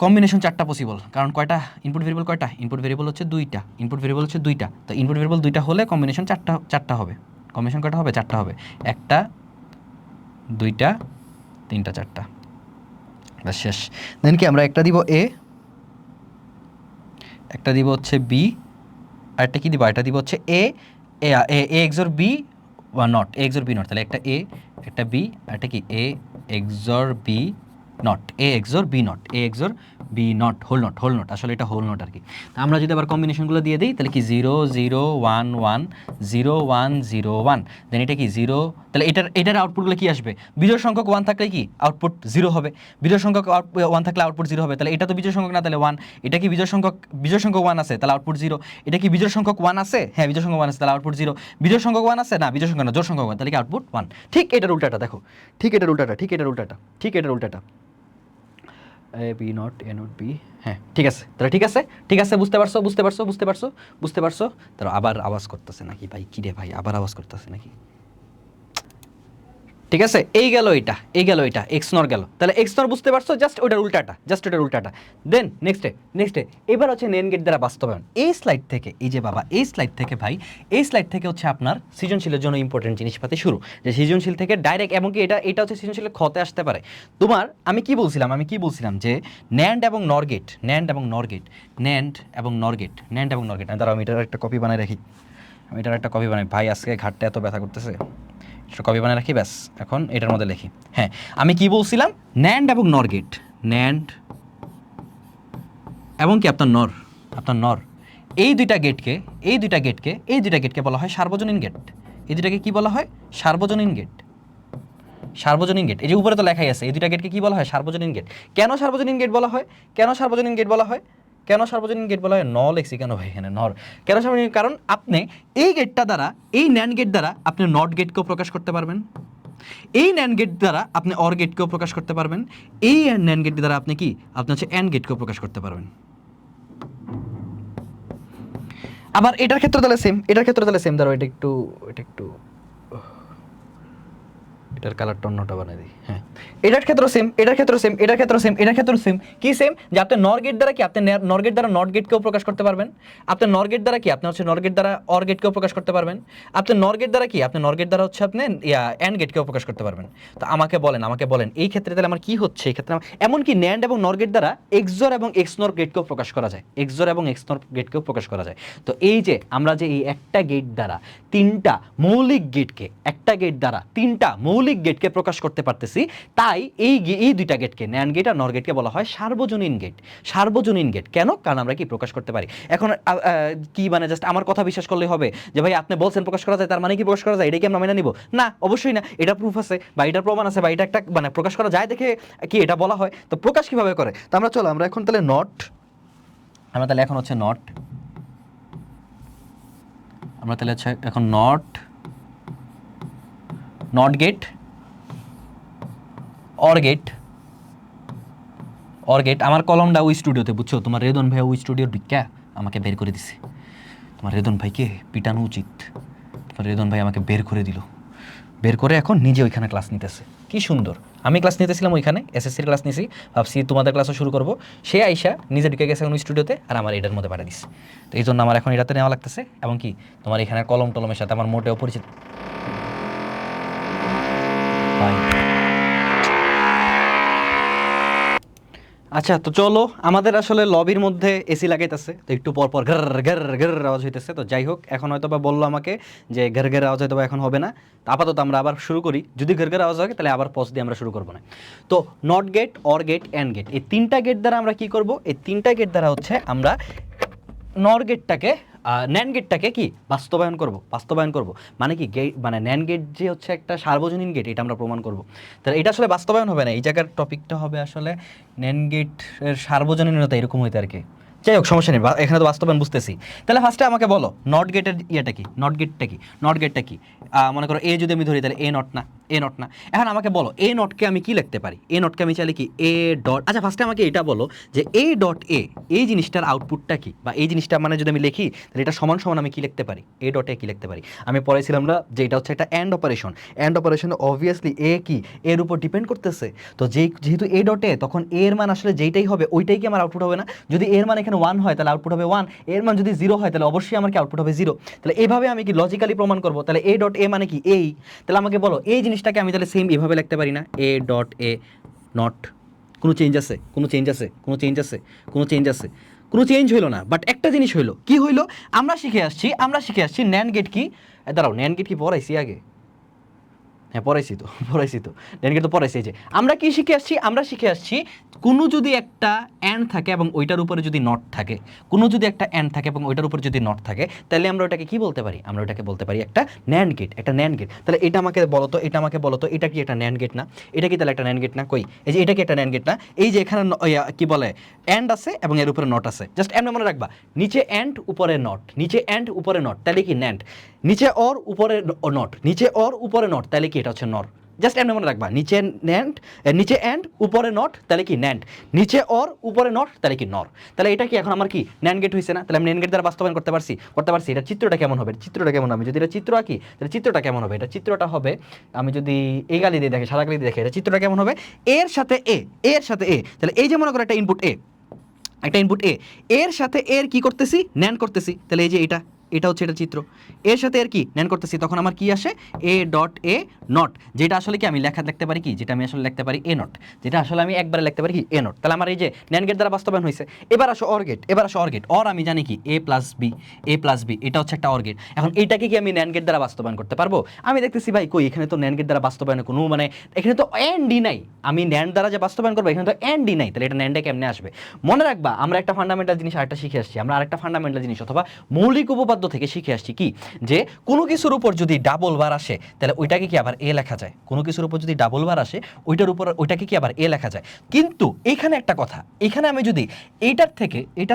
Speaker 1: কম্বিনেশন 4টা পসিবল, কারণ কয়টা ইনপুট ভেরিয়েবল, ইনপুট ভেরিয়েবল হচ্ছে 2টা, তো ইনপুট ভেরিয়েবল 2টা হলে কম্বিনেশন 4টা হবে, কম্বিনেশন কয়টা হবে, 4টা হবে, 1টা 2টা 3টা 4টা, বাস শেষ। দেন কি আমরা একটা দিব এ, একটা দিব হচ্ছে বি, আর একটা কি দিব, এটা দিব হচ্ছে এ এক্সর বি নট, তাহলে একটা এ, একটা বি, আর একটা কি A XOR B not, whole not, আসলে এটা হোল নট আর কি। আমরা যদি আবার কম্বিনেশনগুলো দিয়ে দিই তাহলে কি 0 0 1 1 0 1 0 1, দেন এটা কি 0, তাহলে এটার আউটপুটগুলো কি আসবে, বিজোড় সংখ্যক 1 থাকলে কি আউটপুট 0 হবে, বিজোড় সংখ্যক 1 থাকলে আউটপুট 0 হবে, তাহলে এটা তো বিজোড় সংখ্যক না, তাহলে 1, এটা কি বিজোড় সংখ্যক 1 আছে তাহলে আউটপুট 0, এটা কি বিজোড় সংখ্যক 1 আছে, হ্যাঁ বিজোড় সংখ্যক 1 আছে তাহলে আউটপুট 0, বিজোড় সংখ্যক 1 আছে না, বিজোড় সংখ্যক না, জোড় সংখ্যক 1, তাহলে কি আউটপুট 1। ঠিক এটার উল্টাটা দেখো, A B not A not B, হ্যাঁ ঠিক আছে, তাহলে ঠিক আছে, বুঝতে পারছো। তাহলে আবার আওয়াজ করতেছে নাকি ভাই, কি রে ভাই আবার আওয়াজ করতেছে নাকি? ঠিক আছে, এই গেল এটা, এই গেল এটা, এক্স নর গেল। তাহলে এক্স নর বুঝতে পারছো, জাস্ট ওটার উল্টাটা, জাস্ট ওটার উল্টাটা। দেন নেক্সটে এবার হচ্ছে NAND গেট দ্বারা বাস্তবায়ন। এই স্লাইড থেকে, এই যে বাবা, এই স্লাইড থেকে ভাই, এই স্লাইড থেকে হচ্ছে আপনার সৃজনশীলের জন্য ইম্পর্টেন্ট জিনিসপাতি শুরু। যে সৃজনশীল থেকে ডাইরেক্ট, এমনকি এটা হচ্ছে সৃজনশীলের খতে আসতে পারে। তোমার আমি কি বলছিলাম যে NAND এবং NOR গেট, NAND এবং NOR গেট, আমি দাঁড়াও, আমি এটার একটা কপি বানাই রাখি, ভাই আজকে ঘাটটা এত ব্যথা করতেছে, একটা কপি বানিয়ে রাখি, ব্যাস এখন এটার মধ্যে লিখি। হ্যাঁ, আমি কি বলছিলাম, NAND এবং NOR গেট, NAND এবং কি আপনার NOR, এই দুইটা গেটকে বলা হয় সার্বজনীন গেট। এই দুইটাকে কি বলা হয়? সার্বজনীন গেট। এই যে উপরে তো লেখাই আছে, এই দুইটা গেটকে কি বলা হয়? সার্বজনীন গেট। কেন সার্বজনীন গেট বলা হয়? ন লেখছি কেন ভাই এখানে নর? কেন সার্বজনীন? কারণ আপনি এই গেটটা দ্বারা, এই NAND গেট দ্বারা আপনি নট গেটকেও প্রকাশ করতে পারবেন, এই NAND গেট দ্বারা আপনি অর গেটকেও প্রকাশ করতে পারবেন, এই NAND গেট দ্বারা আপনি হচ্ছে AND গেটকেও প্রকাশ করতে পারবেন। আবার এটার ক্ষেত্রে তাহলে সেম, ধরো এটা একটু এটার কালারটা অন্যটা বানিয়ে দিই। হ্যাঁ, এটার ক্ষেত্রে সেম। কি সেম? যে আপনি NOR গেট দ্বারা আপনি NOR গেট দ্বারা নট গেটকেও প্রকাশ করতে পারবেন, আপনি NOR গেট দ্বারা আপনি হচ্ছে NOR গেট দ্বারা অর গেটকেও প্রকাশ করতে পারবেন, আপনি NOR গেট দ্বারা হচ্ছে আপনি AND গেটকেও প্রকাশ করতে পারবেন। তো আমাকে বলেন এই ক্ষেত্রে তাহলে আমার কি হচ্ছে? এই ক্ষেত্রে এমনকি NAND এবং NOR গেট দ্বারা XOR এবং XNOR গেটকেও প্রকাশ করা যায়। তো এই যে আমরা যে এই একটা গেট দ্বারা তিনটা মৌলিক গেটকে প্রকাশ করতে পারতেছি, তাই এই দুইটা গেটকে, NAND গেট আর NOR গেটকে বলা হয় সার্বজনীন গেট। কেন? কারণ আমরা কি প্রকাশ করতে পারি। এখন কি মানে জাস্ট আমার কথা বিশ্বাস করলেই হবে যে ভাই আপনি বলছেন প্রকাশ করা যায়, তার মানে কি প্রকাশ করা যায় এটাই কি আমরা মেনে নিব? না, অবশ্যই না। এটা প্রুফ আছে বা এটার প্রমাণ আছে বা এটা একটা মানে প্রকাশ করা যায় দেখে কি এটা বলা হয়। তো প্রকাশ কিভাবে করে? তো আমরা এখন তাহলে এখন হচ্ছে নট গেট, অর গেট। আমার কলমটা ওই স্টুডিওতে, বুঝছো, তোমার রেদন ভাই ওই স্টুডিওর ভিক্ষা আমাকে বের করে দিছে। তোমার রেদন ভাইকে পিটানো উচিত। তোমার রেদন ভাই আমাকে বের করে এখন নিজে ওইখানে ক্লাস নিতেছে। কি সুন্দর! আমি ক্লাস নিতেছিলাম ওইখানে, এসএসসির ক্লাস নিছি, ভাবছি তোমাদের ক্লাসও শুরু করবো। সে আইসা নিজে ঢুকে গেছে এখন স্টুডিওতে, আর আমার এটার মধ্যে পাঠিয়ে দিচ্ছে। তো এই জন্য আমার এখন এটাতে নেওয়া লাগতেছে। এবং কি তোমার এখানে কলম টলমের সাথে আমার মোটেও পরিচিত। আচ্ছা, তো চলো, আমাদের আসলে লবির মধ্যে এসি লাগাইতেছে, তো একটু পর পর ঘর আওয়াজ হইতেছে। তো যাই হোক, এখন হয়তো বা বললো আমাকে যে ঘর আওয়াজ হয়তো বা এখন হবে না। তো আপাতত আমরা আবার শুরু করি। যদি ঘর আওয়াজ হয় তাহলে আবার পজ দিয়ে আমরা শুরু করবো না। তো not gate, or gate, and gate, এই তিনটা গেট দ্বারা আমরা কি করব? এই তিনটা গেট দ্বারা হচ্ছে আমরা নর গেটটাকে, NAND গেটটাকে কি বাস্তবায়ন করব। মানে কি মানে NAND গেট যে হচ্ছে একটা সার্বজনীন গেট, এটা আমরা প্রমাণ করব। তাহলে এটা আসলে বাস্তবায়ন হবে না, এই জায়গার টপিকটা হবে আসলে NAND গেটের সার্বজনীনতা, এরকম হইতে আর কি। যাই হোক, সমস্যা নেই, এখানে তো বাস্তবায়ন বুঝতেছি। তাহলে ফার্স্টে আমাকে বলো নট গেটের নট গেটটা কি? মনে করো এ যদি আমি ধরি, তাহলে এ নট না। এখন আমাকে বলো এ নটকে আমি কি লিখতে পারি? এ নটকে আমি চাইলে কি এ ডট, আচ্ছা ফার্স্টে আমাকে এটা বলো যে এ ডট এ, এই জিনিসটার আউটপুটটা কি, বা এই জিনিসটা মানে যদি আমি লিখি তাহলে এটা সমান আমি কি লিখতে পারি? এ ডট এ কি লিখতে পারি? আমি পড়াইছিলাম না যে এটা হচ্ছে একটা অ্যান্ড অপারেশন অবভিয়াসলি এ কি এর উপর ডিপেন্ড করতেছে। তো যেহেতু এ ডট এ, তখন এর মান আসলে যেইটাই হবে ওইটাই কি আমার আউটপুট হবে না? যদি এর মান এখানে 1 হয় তাহলে আউটপুট হবে 1, এর মান যদি 0 হয় তাহলে অবশ্যই আমার কি আউটপুট হবে 0। তাহলে এইভাবে আমি কি লজিক্যালি প্রমাণ করব। তাহলে এ ডট এ মানে কি এই। তাহলে আমাকে বলো এই জিনিসটাকে আমি তাহলে সেম এভাবে লিখতে পারি না? এ ডট এ নট, কোনো চেঞ্জ আছে? কোনো চেঞ্জ হইলো না। বাট একটা জিনিস হইলো, কি হইলো? আমরা শিখে আসছি NAND গেট কি। দাঁড়াও, NAND গেট কি পড়াইছি আগে? হ্যাঁ, পড়াইছি তো NAND গেট তো পড়াইছি। যে আমরা কি শিখে আসছি কোনো যদি একটা অ্যান্ড থাকে এবং ওইটার উপরে যদি নট থাকে, তাহলে আমরা ওটাকে কি বলতে পারি? আমরা ওটাকে বলতে পারি একটা NAND গেট। তাহলে এটা আমাকে বলো তো এটা কি একটা NAND গেট না? এটা কি তাহলে একটা NAND গেট না? কই, এই যে এটা কি একটা NAND গেট না? এই যে এখানে কি বলে অ্যান্ড আছে এবং এর উপরে নট আছে, জাস্ট এমনি মনে রাখবা, নিচে অ্যান্ড উপরে নট, তাহলে কি NAND। নিচে অর উপরে নট, তাহলে কি এটা হচ্ছে নর। জাস্ট এমনি মনে রাখবা, নিচে ন্যান্ড, নিচে অ্যান্ড উপরে নট, তাহলে কি ন্যান্ড, নিচে অর উপরে নট, তাহলে কি নর। তাহলে এটা কি এখন আমার কি ন্যান্ড গেট হয়েছে না? তাহলে আমি ন্যান্ড গেট দ্বারা বাস্তবায়ন করতে পারছি। এটা চিত্রটা কেমন হবে? চিত্রটা কেমন হবে? যদি এটা চিত্র আঁকি তাহলে চিত্রটা কেমন হবে? এটা চিত্রটা হবে, আমি যদি এই গালি দিয়ে দেখে, সাদা গালি দিয়ে দেখে, এটা চিত্রটা কেমন হবে? এর সাথে এ, এর সাথে এ, তাহলে এই যে মনে করো একটা ইনপুট এ, একটা ইনপুট এ, এর সাথে এর কি করতেছি? ন্যান্ড করতেছি। তাহলে এই যে এটা হচ্ছে এটা চিত্র, এর সাথে এর কি ন্যান্ড করতেছি, তখন আমার কি আসে? এ ডট এ নট, যেটা আসলে কি আমি লিখতে পারি কি, যেটা আমি আসলে লিখতে পারি এ নট, যেটা আসলে আমি একবারে লিখতে পারি কি এ নট। তাহলে আমার এই যে ন্যান্ড গেট দ্বারা বাস্তবায়ন হয়েছে। এবার আসো অর গেট, অর আমি জানি কি এ প্লাস বি, এটা হচ্ছে একটা অর গেট। এখন এইটাকে কি আমি ন্যান্ড গেট দ্বারা বাস্তবায়ন করতে পারবো? আমি দেখতেছি ভাই কই, এখানে তো ন্যান্ড গেট দ্বারা বাস্তবায়নের কোনো মানে, এখানে তো এন্ডই নাই, আমি ন্যান্ড দ্বারা যে বাস্তবায়ন করবো এখানে তো এন্ডই নাই, তাহলে এটা ন্যান্ডে কেমনে আসবে? মনে রাখবা আমরা একটা ফান্ডামেন্টাল জিনিস আরেকটা শিখে আসছি, আমরা আরেকটা ফান্ডামেন্টাল জিনিস অথবা মৌলিক উপপাদ্য থেকে শিখে আসছি কি, যে কোনো কিছুর উপর যদি ডাবল বার আসে তাহলে ওইটাকে কি আবার এ লেখা যায়। কোনো কিছুর উপর যদি ডাবল বার আসে ওইটার উপর ওইটাকে কি আবার এ লেখা যায়। কিন্তু এখানে একটা কথা, এখানে আমি যদি এটার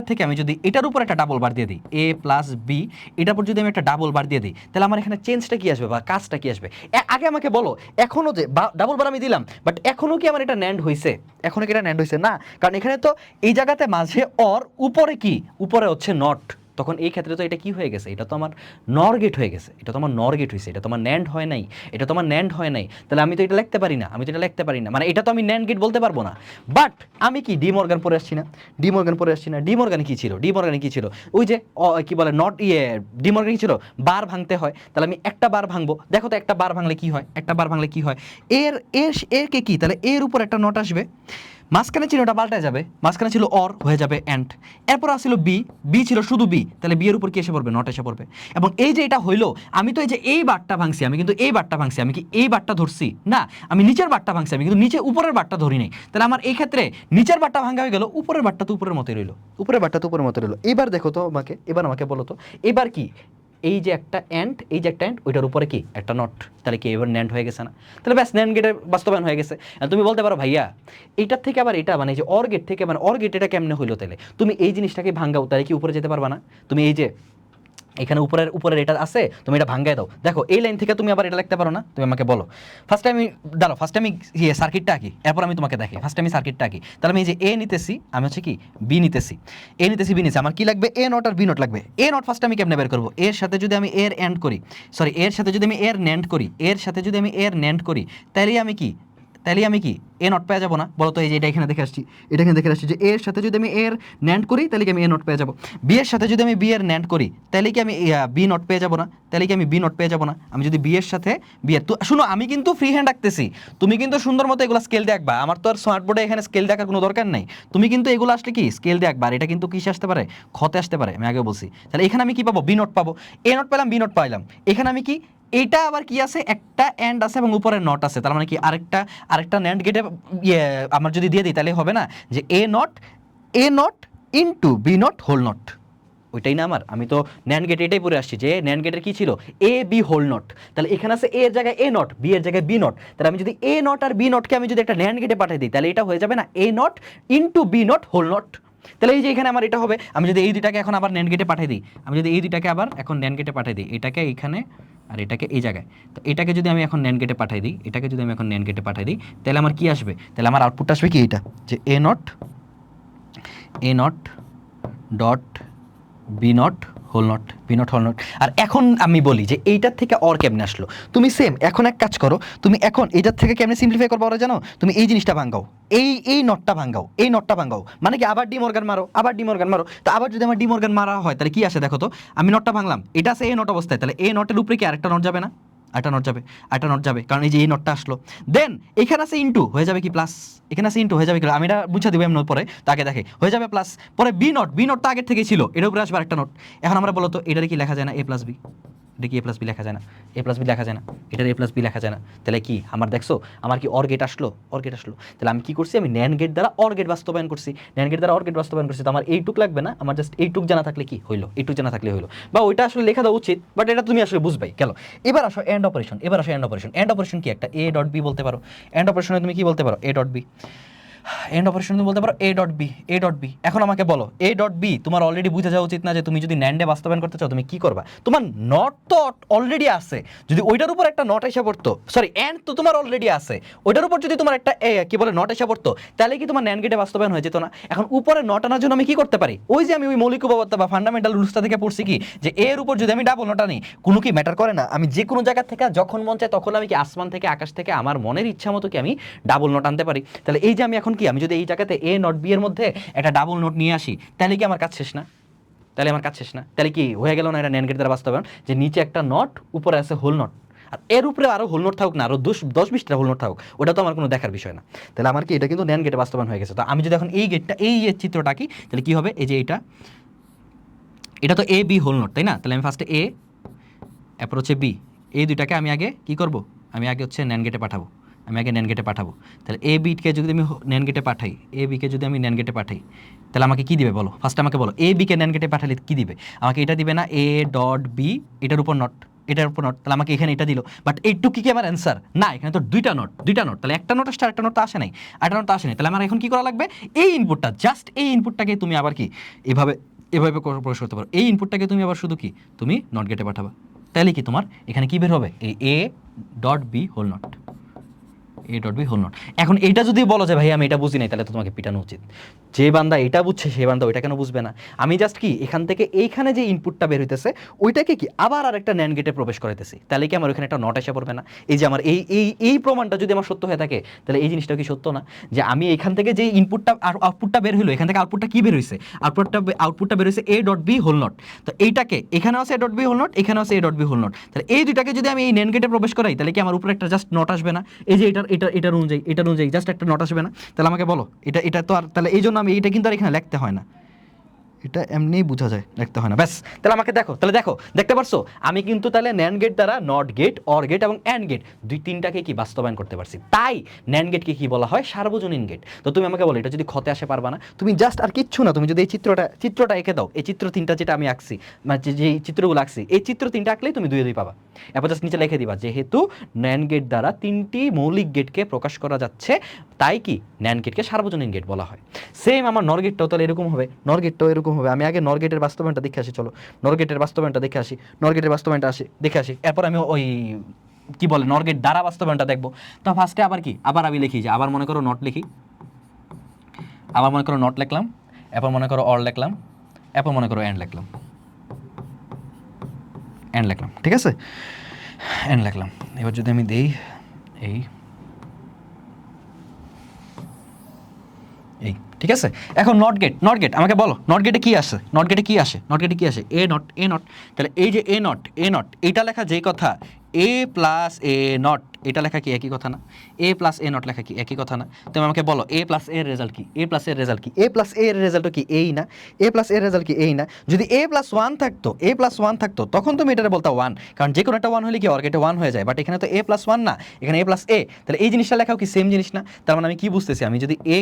Speaker 1: থেকে আমি যদি এটার উপর একটা ডাবল বার দিয়ে দিই, এ প্লাস বি, এটার উপর যদি আমি একটা ডাবল বার দিয়ে দিই, তাহলে আমার এখানে চেঞ্জটা কি আসবে বা কাজটা কি আসবে? আগে আমাকে বলো, এখনো যে ডাবল বার আমি দিলাম, বাট এখনো কি আমার এটা ন্যান্ড হয়েছে? এখনো কি এটা ন্যান্ড হয়েছে? না, কারণ এখানে তো এই জায়গাতে মাঝে অর, উপরে কি, উপরে হচ্ছে নট। তখন এই ক্ষেত্রে তো এটা কি হয়ে গেছে? এটা তো আমার নর গেট হয়ে গেছে, এটা তো আমার নর গেট হয়েছে, এটা তো আমার ন্যান্ড হয় নাই, এটা তো আমার ন্যান্ড হয় নাই। তাহলে আমি তো এটা লিখতে পারি না, মানে এটা তো আমি ন্যান্ড গেট বলতে পারবো না। বাট আমি কি ডি মর্গান পরে আসছি না? ডি মর্গান কি ছিল? ওই যে কি বলে নট ডি মর্গান কি ছিল? বার ভাঙতে হয়। তাহলে আমি একটা বার ভাঙবো, দেখো তো একটা বার ভাঙলে কি হয়? এর এর এর কে কি, তাহলে এর উপর একটা নট আসবে, মাঝখানে চিহ্নটা পাল্টে যাবে, মাঝখানে ছিল অর, হয়ে যাবে অ্যান্ড, এরপর আসছিল বি ছিল শুধু বি, তাহলে বি এর উপর কি এসে পড়বে? নট এসে পড়বে। এবং এই যে এটা হইলো, আমি তো এই যে এই বারটা ভাঙছি, আমি কিন্তু এই বারটা ভাঙছি, আমি কি এই বারটা ধরছি না, আমি নিচের বারটা ভাঙছি, আমি কিন্তু নিচে উপরের বারটা ধরি নাই। তাহলে আমার এই ক্ষেত্রে নিচের বারটা ভাঙা হয়ে গেল, উপরের বারটা তো উপরের মতোই রইলো, এবার দেখো তো আমাকে বলো তো, এবার কি এই যে একটা অ্যান্ড, ওইটার উপরে কি একটা নট, তাহলে কি এবার ন্যান্ড হয়ে গেছে না? তাহলে ব্যাস ন্যান্ড গেটের বাস্তবায়ন হয়ে গেছে। আর তুমি বলতে পারো ভাইয়া এইটার থেকে আবার এটা মানে যে অর গেট থেকে মানে অর গেট এটা কেমনে হইলো? তাহলে তুমি এই জিনিসটাকে ভাঙাও, তাহলে কি উপরে যেতে পারবা না? তুমি এই যে এখানে উপরের এটা আছে, তুমি এটা ভাঙায় দাও, দেখো এই লাইন থেকে তুমি আবার এটা লিখতে পারো না? তুমি আমাকে বলো। ফার্স্টে আমি সার্কিটটা আঁকি, এরপর আমি তোমাকে দেখি। ফার্স্টে আমি সার্কিটটা আঁকি, তাহলে আমি এই যে এ নিতেছি, আমি হচ্ছে কি বি নিতেছি, বি নিতেছি, আমার কি লাগবে? এ নট আর বি নট লাগবে। এ নট ফার্স্টে আমি কেমনে বের করবো? এর সাথে যদি আমি এর অ্যান্ড করি, এর সাথে যদি আমি এর ন্যান্ড করি, তাহলে আমি কি এ নট পেয়ে যাবো না? বলো তো, এই যে এটা এখানে দেখে আসছি, যে এর সাথে যদি আমি এর ন্যান্ড করি তাহলে কি আমি এ নট পেয়ে যাবো। বি এর সাথে যদি আমি বি এর ন্যান্ড করি তাহলে কি আমি বি নট পেয়ে যাবো না? আমি যদি বি এর সাথে বি এর, তো শুনো আমি কিন্তু ফ্রি হ্যান্ড রাখতেছি, তুমি কিন্তু সুন্দর মতো এগুলো স্কেল দিয়ে আঁকবা, আমার তো আর স্মার্ট বোর্ডে এখানে স্কেল দেখার কোনো দরকার নাই। তুমি কিন্তু এগুলো আসলে কি স্কেল দিয়ে আঁকবা, আর এটা কিন্তু কিসে আসতে পারে? খতে আসতে পারে, আমি আগে বলছি। তাহলে এখানে আমি কি পাবো? বি নট পাবো, এ নট পেলাম, বি নট পাইলাম। এখানে আমি কি, এটা আবার কি আছে? একটা এন্ড আছে এবং উপরে নট আছে, তার মানে কি আরেকটা ন্যান্ড গেটে আমার যদি দিয়ে দিই তাহলে হবে না যে A not into B not whole not, ওইটাই না আমার? আমি তো ন্যান্ড গেট এটাই পড়ে আসছি যে ন্যান্ড গেটের কি ছিল? A B whole not. তাহলে এখানে আছে এ এর জায়গায় এ নট, বি এর জায়গায় বি নট, তাহলে আমি যদি এ নট আর বি নটকে আমি যদি একটা ন্যান্ড গেটে পাঠিয়ে দিই তাহলে এটা হয়ে যাবে না A not into B not whole not. তাহলে এই যে এখানে আমার এটা হবে, আমি যদি এই দুটাকে এখন আবার ন্যান্ড গেটে পাঠিয়ে দিই, এটাকে এইখানে আর এটাকে এই জায়গায়, তো এটাকে যদি আমি এখন ন্যান্ড গেটে পাঠিয়ে দিই, তাহলে আমার কি আসবে? তাহলে আমার আউটপুটটা আসবে কি এটা, যে A not dot B not whole not, আর এখন আমি বলি যে এইটার থেকে অর কেমনে আসলো? তুমি সেম এখন এক কাজ করো, তুমি এখন এইটার থেকে কেমনে সিম্পলিফাই করবো ওরা জানো? তুমি এই জিনিসটা ভাঙাও, এই নটটা ভাঙাও, মানে কি আবার ডি মর্গান মারো, তো আবার যদি আমার ডি মর্গান মারা হয় তাহলে কি আসে দেখো তো? আমি নটটা ভাঙলাম, এটা আছে এ নট অবস্থায়, তাহলে এ নটের উপরে কি আরেকটা নট যাবে না? আরেকটা নট যাবে, কারণ এই যে এই নটটা আসলো। দেন এখানে আছে ইনটু, হয়ে যাবে কি প্লাস, আমি এটা বুঝা দিব এমন পরে, তাকে দেখে হয়ে যাবে প্লাস, পরে বি নট তো আগের থেকেই ছিল, এর উপরে আসবে আরেকটা নট। এখন আমরা বলো তো এটার কি লেখা যায় না এ প্লাস বি? এটা কি এ প্লাস বি লেখা যায় না? এটার এ প্লাস বি লেখা যায় না? তাহলে কি আমার দেখছো আমার কি অর গেট আসলো? তাহলে আমি কি করছি? আমি ন্যান্ড গেট দ্বারা অর গেট বাস্তবায়ন করছি, তো আমার এইটুক লাগবে না, আমার জাস্ট এইটুক জানা থাকলে কি হইলো? বা ওইটা আসলে লেখা দেওয়া উচিত, বাট এটা তুমি আসলে বুঝবাই। গেল, এবার আসো এন্ড অপারেশন। কি একটা এ ডট বি বলতে পারো, এন্ড অপারেশনে তুমি কি বলতে পারো? A dot B. AND operation তুমি বলতে পারো A dot B, A dot B. এখন আমাকে বলো এ ডট বি তোমার অলরেডি বুঝে যাওয়া উচিত না যে তুমি যদি ন্যান্ডে বাস্তবায়ন করতে চাও তুমি কি করবা? তোমার নট তো অলরেডি আছে, যদি ওইটার উপর একটা নট এসে পড়তো, সরি এন্ড তো তোমার অলরেডি আছে, ওইটার উপর যদি তোমার একটা কি বলে নট এসে পড়তো, তাহলে কি তোমার ন্যান্ড গেটে বাস্তবায়ন হয়ে যেত না? এখন উপরে নট আনার জন্য আমি কি করতে পারি? ওই যে আমি ওই মৌলিক উপপাদ্য বা ফান্ডামেন্টাল রুলসটা থেকে পড়ছি কি, যে এর উপর যদি আমি ডাবল নট আনি, কোনো কি ম্যাটার করে না, আমি যে কোনো জায়গা থেকে যখন মন চায় তখন আমি কি আসমান থেকে আকাশ থেকে আমার মনের ইচ্ছা মতো কি আমি ডাবল নোট আনতে পারি। তাহলে এই যে আমি এখন কি, আমি যদি এই জায়গাতে এ নট বি এর মধ্যে একটা ডাবল নোট নিয়ে আসি, তাহলে কি আমার কাজ শেষ না? তাহলে আমার কাজ শেষ না? তাহলে কি হয়ে গেল না এটা ন্যান্ড গেট দ্বারা বাস্তবায়ন, যে নিচে একটা নট উপরে আছে হোল নট, আর এর উপরে আরো হোল নোট থাকুক না, আরো 10-20টা হোল নোট থাকুক, ওটা তো আমার কোনো দেখার বিষয় না। তাহলে আমার কি এটা কিন্তু ন্যান্ড গেটে বাস্তবায়ন হয়ে গেছে। তো আমি যদি এখন এই গেটটা, এই যে চিত্রটা কি, তাহলে কি হবে, এই যে এটা তো এ বি হোল নোট, তাই না? তাহলে আমি ফার্স্টে এ, এরপর হচ্ছে বি, এই দুইটাকে আমি আগে কি করব, আমি আগে হচ্ছে ন্যান্ড গেটে পাঠাবো, আমি আগে ন্যান্ড গেটে পাঠাবো। তাহলে এ বিকে যদি আমি ন্যান্ড গেটে পাঠাই, এ বিকে যদি আমি ন্যান্ড গেটে পাঠাই, তাহলে আমাকে কি দিবে বলো? ফার্স্ট আমাকে বলো এ বিকে ন্যান্ড গেটে পাঠালে কি দিবে? আমাকে এটা দিবে না, এ ডট বি, এটার উপর নট, এটার উপর নট, তাহলে আমাকে এখানে এটা দিল, বাট এইটুকু কি আমার অ্যান্সার? না, এখানে তো দুইটা নট, তাহলে একটা নট আসছে, একটা নট তো আসে নাই, একটা নট তো আসে নাই। তাহলে আমার এখন কি করা লাগবে? এই ইনপুটটা, জাস্ট এই ইনপুটটাকে তুমি আবার কি এভাবে এভাবে প্রকাশ করতে পারো। এই ইনপুটটাকে তুমি আবার শুধু কি তুমি নট গেটে পাঠাবা, তাহলে কি তোমার এখানে কি বের হবে? এই A dot B whole not, A dot B whole not. এখন এইটা যদি বলো যে ভাই আমি এটা বুঝি নাই, তাহলে তো তোমাকে পিটানো উচিত। যে বান্দা এটা বুঝছে সেই বান্দা ওইটা কেন বুঝবে না? আমি জাস্ট কি এখান থেকে এইখানে যে ইনপুটটা বের হইতেছে ওইটাকে কি আবার আরেকটা ন্যান্ড গেটে প্রবেশ করাইতেছি, তাহলে কি আমার ওইখানে একটা নট এসে পড়বে না? এই যে আমার এই এই এই প্রমাণটা যদি আমার সত্য হয়ে থাকে, তাহলে এই জিনিসটা কি সত্য না? যে আমি এখান থেকে যে ইনপুটটা আর আউটপুটটা বের হলো, এখান থেকে আউটপুটটা কি বের হয়েছে? আউটপুটটা বের হয়েছে A dot B whole not. তো এইটাকে এখানেও আছে A dot B whole not, এখানেও আছে A dot B whole not, তাহলে এই দুইটাকে যদি আমি এই ন্যান্ড গেটে প্রবেশ করাই, তাহলে কি আমার উপরে একটা জাস্ট নট আসবে না? এই যে এটার অনুযায়ী জাস্ট একটা নট আসবে না? তাহলে আমাকে বলো এটা তো আর, তাহলে এই জন্য আমি এইটা কিন্তু আর এখানে লিখতে হয় না, এটা এমনিই বোঝা যায়, লিখতে হয় না, ব্যাস। তাহলে আমাকে দেখো, তাহলে দেখো, দেখতে পারছো আমি কিন্তু তাহলে ন্যান্ড গেট দ্বারা নট গেট, অর গেট এবং অ্যান্ড গেট দুই তিনটাকে কি বাস্তবায়ন করতে পারছি। তাই ন্যান্ড গেটকে কি বলা হয়? সার্বজনীন গেট। তো তুমি আমাকে বলো এটা যদি ক্ষতে আসে পারবা না? তুমি জাস্ট আর কিচ্ছু না, তুমি যদি এই চিত্রটা এঁকে দাও, এই চিত্র তিনটা যেটা আমি আঁকছি, মানে যে চিত্রগুলো আঁকছি, এই চিত্র তিনটা আঁকলেই তুমি 2 পাবা। এরপর জাস্ট নিচে লিখে দিবা যেহেতু ন্যান্ড গেট দ্বারা 3টি মৌলিক গেটকে প্রকাশ করা যাচ্ছে, তাই কি ন্যান্ড গেটকে সার্বজনীন গেট বলা হয়। সেম আমার নর গেটটাও তাহলে এরকম হবে, নর গেটটাও এরকম হবে। আমি আগে নর গেটের বাস্তবায়নটা দেখে আসি, চলো নর গেটের বাস্তবায়নটা দেখে আসি, নর গেটের বাস্তবায়নটা দেখে আসি, এরপর আমি ওই কি বলে নর গেট দ্বারা বাস্তবায়নটা দেখবো। তো ফার্স্টে আবার কি, আবার আমি লিখি, যে আবার মনে করো নট লিখি, আবার মনে করো নট লিখলাম, এরপর মনে করো অর লিখলাম, এরপর মনে করো এন্ড লিখলাম, ঠিক আছে, এন্ড লিখলাম। এবার যদি আমি দেই এই ঠিক আছে। এখন নট গেট আমাকে বলো নট গেটে কি আসে, নট গেটে কি আসে এ নট। তাহলে এই যে এ নট এইটা লেখা যেই কথা, এ প্লাস এ নট এটা লেখা কি একই কথা না? এ প্লাস এ নট লেখা কি একই কথা না? তুমি আমাকে বলো এ প্লাস এর রেজাল্ট কি? এ প্লাস এর রেজাল্ট কি এই না? এ প্লাস এর রেজাল্ট কি এই না? যদি এ প্লাস ওয়ান থাকতো তখন তুমি এটা বলতা 1, কারণ যে কোনো একটা 1 হলে কি অর গেটে 1 হয়ে যায়, বাট এখানে তো এ প্লাস 1 না, এখানে এ প্লাস এ, তাহলে এই জিনিসটা লেখাও কি সেম জিনিস না? তার মানে আমি কি বুঝতেছি, আমি যদি এ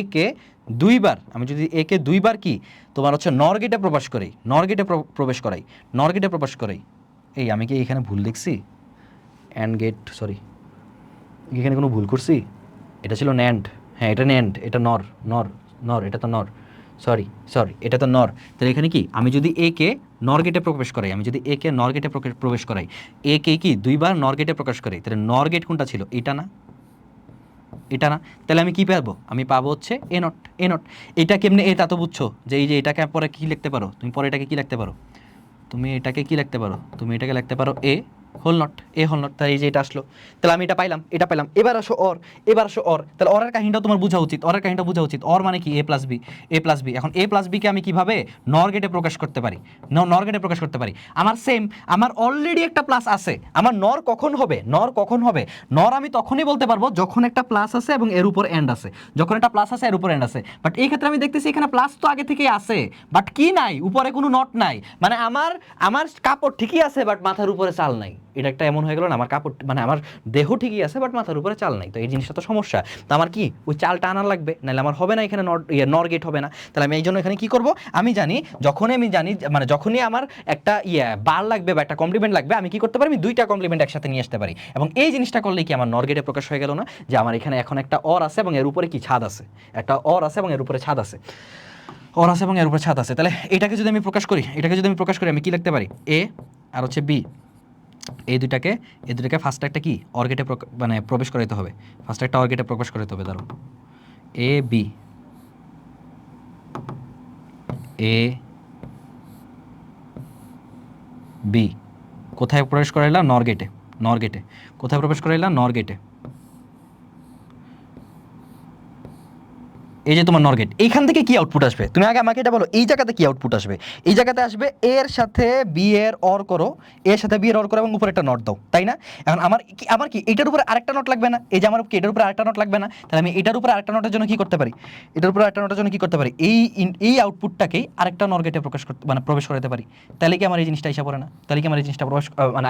Speaker 1: কে দুইবার কি তোমার হচ্ছে নর গেটে প্রবেশ করাই, এই আমি কি এখানে ভুল লিখছি? অ্যান্ড গেট, সরি এখানে কোনো ভুল করছি? এটা ছিল ন্যান্ড, হ্যাঁ এটা ন্যান্ড, এটা নর এটা তো নর, সরি এটা তো নর। তাহলে এখানে কি আমি যদি এ কে নর গেটে প্রবেশ করাই, এ কে কি দুইবার নর গেটে প্রকাশ করাই, তাহলে নর গেট কোনটা ছিল? এটা না? তাহলে আমি কি পাবো? আমি পাবো হচ্ছে এ নট। এটা কেমনে এ তা তো বুঝছো, যে এই যে এটাকে পরে কি লিখতে পারো তুমি, পরে এটাকে কি লিখতে পারো তুমি, এটাকে লিখতে পারো এ হোল নট, তাই এই যে এটা আসলো, তাহলে আমি এটা পাইলাম। এবার আসো অর, তাহলে অরের কাহিনীটা তোমার বোঝা উচিত, অর মানে কি এ প্লাস বি। এখন এ প্লাস বি কে আমি কিভাবে নর গেটে প্রকাশ করতে পারি? আমার অলরেডি একটা প্লাস আছে। আমার নর কখন হবে? নর আমি তখনই বলতে পারবো যখন একটা প্লাস আছে এবং এর উপর এন্ড আছে, বাট এই ক্ষেত্রে আমি দেখতেছি এখানে প্লাস তো আগে থেকেই আছে, বাট কি নাই, উপরে কোনো নট নাই, মানে আমার কাপড় ঠিকই আছে বাট মাথার উপরে চাল নাই। এটা একটা এমন হয়ে গেল না, আমার কাপড় মানে আমার দেহ ঠিকই আছে বাট মাথার উপরে চাল নাই, তো এই জিনিসটা তো সমস্যা। তো আমার কি ওই চালটা আনার লাগবে, নাহলে আমার হবে না এখানে নর গেট হবে না। তাহলে আমি এই জন্য এখানে কি করব, আমি জানি মানে যখনই আমার একটা বার লাগবে বা একটা কমপ্লিমেন্ট লাগবে, আমি কি করতে পারি, আমি দুইটা কমপ্লিমেন্ট একসাথে নিয়ে আসতে পারি। এবং এই জিনিসটা করলে কি আমার নর গেটে প্রকাশ হয়ে গেল না, যে আমার এখানে এখন একটা অর আছে এবং এর উপরে কি ছাদ আছে, একটা অর আছে এবং এর উপরে ছাদ আছে, অর আছে এবং এর উপরে ছাদ আছে। তাহলে এটাকে যদি আমি প্রকাশ করি, আমি কি লিখতে পারি, এ আর হচ্ছে বি, এই দুটাকে ফার্স্ট একটা কি অর্গেটে মানে প্রবেশ করাইতে হবে, ফার্স্ট একটা অর্গেটে প্রবেশ করাইতে হবে। ধরো এ বি, এ বি কোথায় প্রবেশ করাইলাম, নর গেটে কোথায় প্রবেশ করাইলাম, নর গেটে। এই যে তোমার নর গেট, এইখান থেকে কি আউটপুট আসবে, তুমি আগে আমাকে এটা বলো, এই জায়গাতে কি আউটপুট আসবে। এই জায়গাতে আসবে এর সাথে বি এর অর করো, এর সাথে বি এর অর করো এবং উপরে একটা নট দাও, তাই না? এখন আমার কি এটার উপরে আরেকটা নট লাগবে না, এই যে আমার কি এটার উপরে আরেকটা নট লাগবে না, তাহলে আমি এটার উপরে আরেকটা নটের জন্য কি করতে পারি, এই আউটপুটটাকেই আরেকটা নর গেটে প্রবেশ করাতে পারি। তাহলে কি আমার এই জিনিসটা আইসা পড়ে না,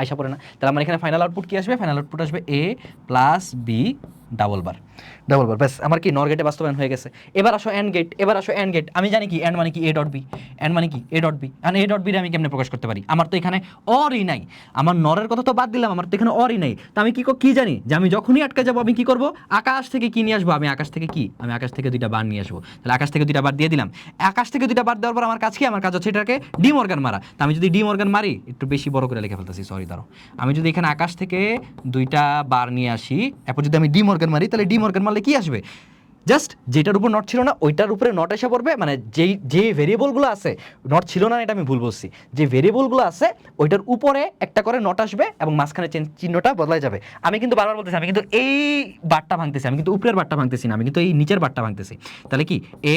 Speaker 1: আইসা পড়ে না। তাহলে আমার এখানে ফাইনাল আউটপুট কি আসবে, ফাইনাল আউটপুট আসবে এ প্লাস বি ডাবল বার, ব্যাস আমার কি নর গেটে বাস্তবায়ন হয়ে গেছে। এবার আসো এন্ড গেট, আমি জানি কি এন্ড মানে কি এ ডট বি, আর এ ডট বি আমি কেমনে প্রকাশ করতে পারি, আমার তো এখানে অরই নাই, আমার নরের কথা তো বাদ দিলাম, আমার তো এখানে অরই নাই। তো আমি কি জানি যে আমি যখনই আটকে যাবো আমি কি করব, আকাশ থেকে কি নিয়ে আসবো, আমি আকাশ থেকে দুইটা বার নিয়ে আসবো। তাহলে আকাশ থেকে দুইটা বার দিয়ে দিলাম, আকাশ থেকে দুইটা বার দেওয়ার পর আমার কাজ কি, আমার কাজ হচ্ছে এটাকে ডি মর্গান মারা। তো আমি যদি ডি মর্গান মারি, একটু বেশি বড় করে লিখে ফেলতেছি, সরি দাঁড়াও, আমি যদি এখানে আকাশ থেকে দুইটা বার নিয়ে আসি, এরপর যদি আমি ডি মর্গান মারি, তাহলে ডি মর্গান মারলে কি আসবে, জাস্ট যেটার উপর নট ছিল না ওইটার উপরে নট এসে পড়বে, মানে যে ভেরিয়েবলগুলো আছে, নট ছিল না এটা আমি ভুল বলছি, যে ভেরিয়েবলগুলো আছে ওইটার উপরে একটা করে নট আসবে এবং মাঝখানে চিহ্নটা বদলাই যাবে। আমি কিন্তু বারবার বলতেছি, আমি কিন্তু এই বারটা ভাঙতেছি, আমি কিন্তু উপরের বারটা ভাঙতেছি না, আমি কিন্তু এই নিচের বারটা ভাঙতেছি। তাহলে কি এ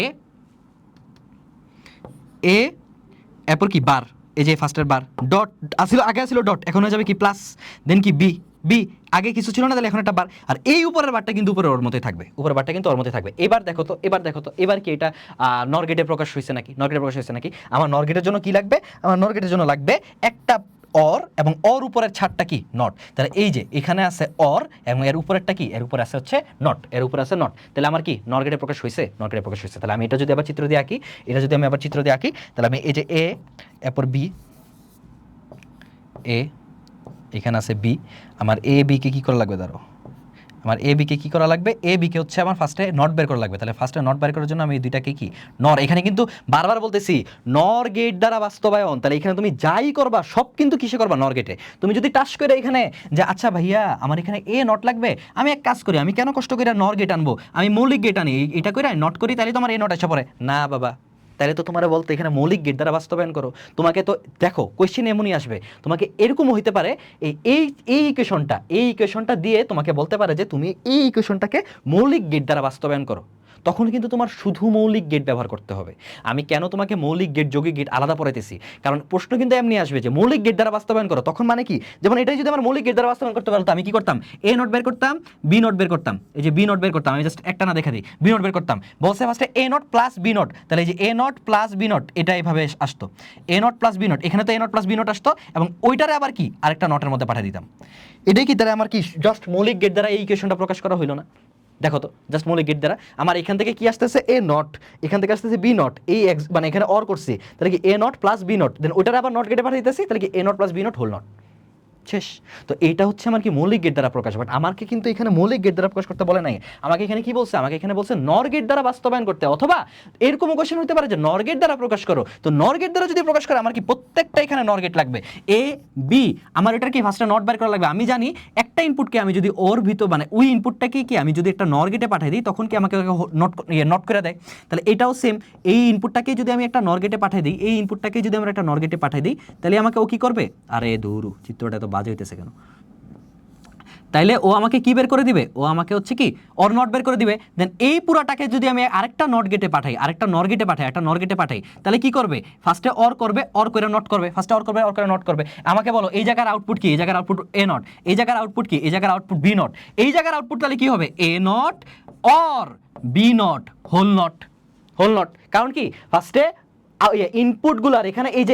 Speaker 1: এরপর কি বার, এই যে ফার্স্টের বার ডট আগে আসছিল ডট, এখন হয়ে যাবে কি প্লাস, দেন কি বি আগে কিছু ছিল না, তাহলে এখন একটা বার, আর এই উপরের বারটা কিন্তু উপরে ওর মতোই থাকবে, এবার দেখো তো এবার কি এটা নর গেটে প্রকাশ হয়েছে নাকি, আমার নর গেটের জন্য কি লাগবে, আমার নর গেটের জন্য লাগবে একটা অর এবং অর উপরের ছাড়টা কি নট। তাহলে এই যে এখানে আছে অর এবং এর উপরেরটা কি, এর উপরে আছে হচ্ছে নট, তাহলে আমার কি নর গেটে প্রকাশ হয়েছে, তাহলে আমি এটা যদি আবার চিত্র দিয়ে আঁকি, তাহলে আমি এই যে এ এরপর বি, এ এখানে আছে বি, আমার এ বি কে কি করা লাগবে, আমার এ বিকে কি করা লাগবে, এ বিকে হচ্ছে আমার ফার্স্টে নট বের করা লাগবে। তাহলে ফার্স্টে নট বের করার জন্য আমি এই দুইটাকে কি নর, এখানে কিন্তু বারবার বলতেছি নর গেট দ্বারা বাস্তবায়ন, তাহলে এখানে তুমি যাই করবা সব কিন্তু কিসে করবা, নর গেটে। তুমি যদি টাচ করে এখানে যে আচ্ছা ভাইয়া আমার এখানে এ নট লাগবে, আমি এক কাজ করি, আমি কেন কষ্ট করে নর গেট আনবো, আমি মৌলিক গেট আনি, এটা করে নট করি, তাহলে তোমার এ নট এসে পড়ে না বাবা। তাহলে তো তোমার বলতে এখানে মৌলিক গেট দ্বারা বাস্তবায়ন করো, তোমাকে তো দেখো কোয়েশ্চেন এমনই আসবে, তোমাকে এরকমও হইতে পারে এই ইকুয়েশনটা দিয়ে তোমাকে বলতে পারে যে তুমি এই ইকুয়েশনটাকে মৌলিক গেট দ্বারা বাস্তবায়ন করো, তখন কিন্তু তোমার শুধু মৌলিক গেট ব্যবহার করতে হবে। আমি কেন তোমাকে মৌলিক গেট যৌগিক গেট আলাদা পড়াইতেছি, কারণ প্রশ্ন কিন্তু এমনি আসবে যে মৌলিক গেট দ্বারা বাস্তবায়ন করো, তখন মানে কি, যেমন এটাই যদি আমার মৌলিক গেট দ্বারা বাস্তবায়ন করতে পারতো, আমি কি করতাম, এ নট বের করতাম, বি নট বের করতাম, এই যে বি নট বের করতাম, আমি জাস্ট একটা না দেখা দিই, বি নট বের করতাম, বলছে ফার্স্টে এ নট প্লাস বি নট, তাহলে এই যে A not plus B not এটা এইভাবে আসতো, A not plus B not, এখানে তো এ নট প্লাস বি নট আসতো এবং ওইটারে আবার কি আরেকটা নটের মধ্যে পাঠিয়ে দিতাম। এটাই কি তাহলে আমার কি জাস্ট মৌলিক গেট দ্বারা এই ইকুয়েশনটা প্রকাশ করা হইলো না, দেখো তো জাস্ট মৌলিক গেট দ্বারা আমার এখান থেকে কি আসতেছে এ নট, এখান থেকে আসতেছে বি নট, এই মানে এখানে অর করছি, তাহলে কি A not plus B not, then ওইটার আবার নট গেটে পাঠিয়ে দিতেছি, তাহলে কি A not plus B not whole not শেষ। তো এইটা হচ্ছে আমার কি মৌলিক গেট দ্বারা প্রকাশ, বাট আমাকে কিন্তু এখানে মৌলিক গেট দ্বারা প্রকাশ করতে বলে নাই, আমাকে এখানে কি বলছে, আমাকে এখানে বলছে নর গেট দ্বারা বাস্তবায়ন করতে, অথবা এরকম কোশ্চেন হতে পারে যে নর গেট দ্বারা প্রকাশ করো, তো নর গেট দ্বারা যদি প্রকাশ করে আমার কি প্রত্যেকটা এখানে নর গেট লাগবে, এ বি আমার এটার কি ফার্স্টে নট বের করা লাগবে, আমি জানি একটা ইনপুটকে আমি যদি ওর ভিতর মানে ওই ইনপুটটাকে কি আমি যদি একটা নর গেটে পাঠিয়ে দিই তখন কি আমাকে নট করে দেয়, তাহলে এটাও সেম, এই ইনপুটটাকে যদি আমি একটা নর গেটে পাঠিয়ে দিই, এই ইনপুটটাকে যদি আমরা একটা নর গেটে পাঠিয়ে দিই, তাহলে আমাকে ও কি করবে, আরে দূর চিত্রটা তো বাজে হইতেছে কেন, তাইলে ও আমাকে কি বের করে দিবে, ও আমাকে হচ্ছে কি অর নট বের করে দিবে, দেন এই পুরাটাকে যদি আমি আরেকটা নট গেটে পাঠাই, একটা নর গেটে পাঠাই, তাহলে কি করবে, ফার্স্টে অর করবে, অর করে নট করবে, ফার্স্টে অর করবে, অর করে নট করবে। আমাকে বলো এই জায়গার আউটপুট কি, এই জায়গার আউটপুট এ নট, এই জায়গার আউটপুট কি, এই জায়গার আউটপুট বি নট, এই জায়গার আউটপুট তাহলে কি হবে A not OR B not whole not, কারণ কি ফার্স্টে ইনপুটগুলার এখানে এই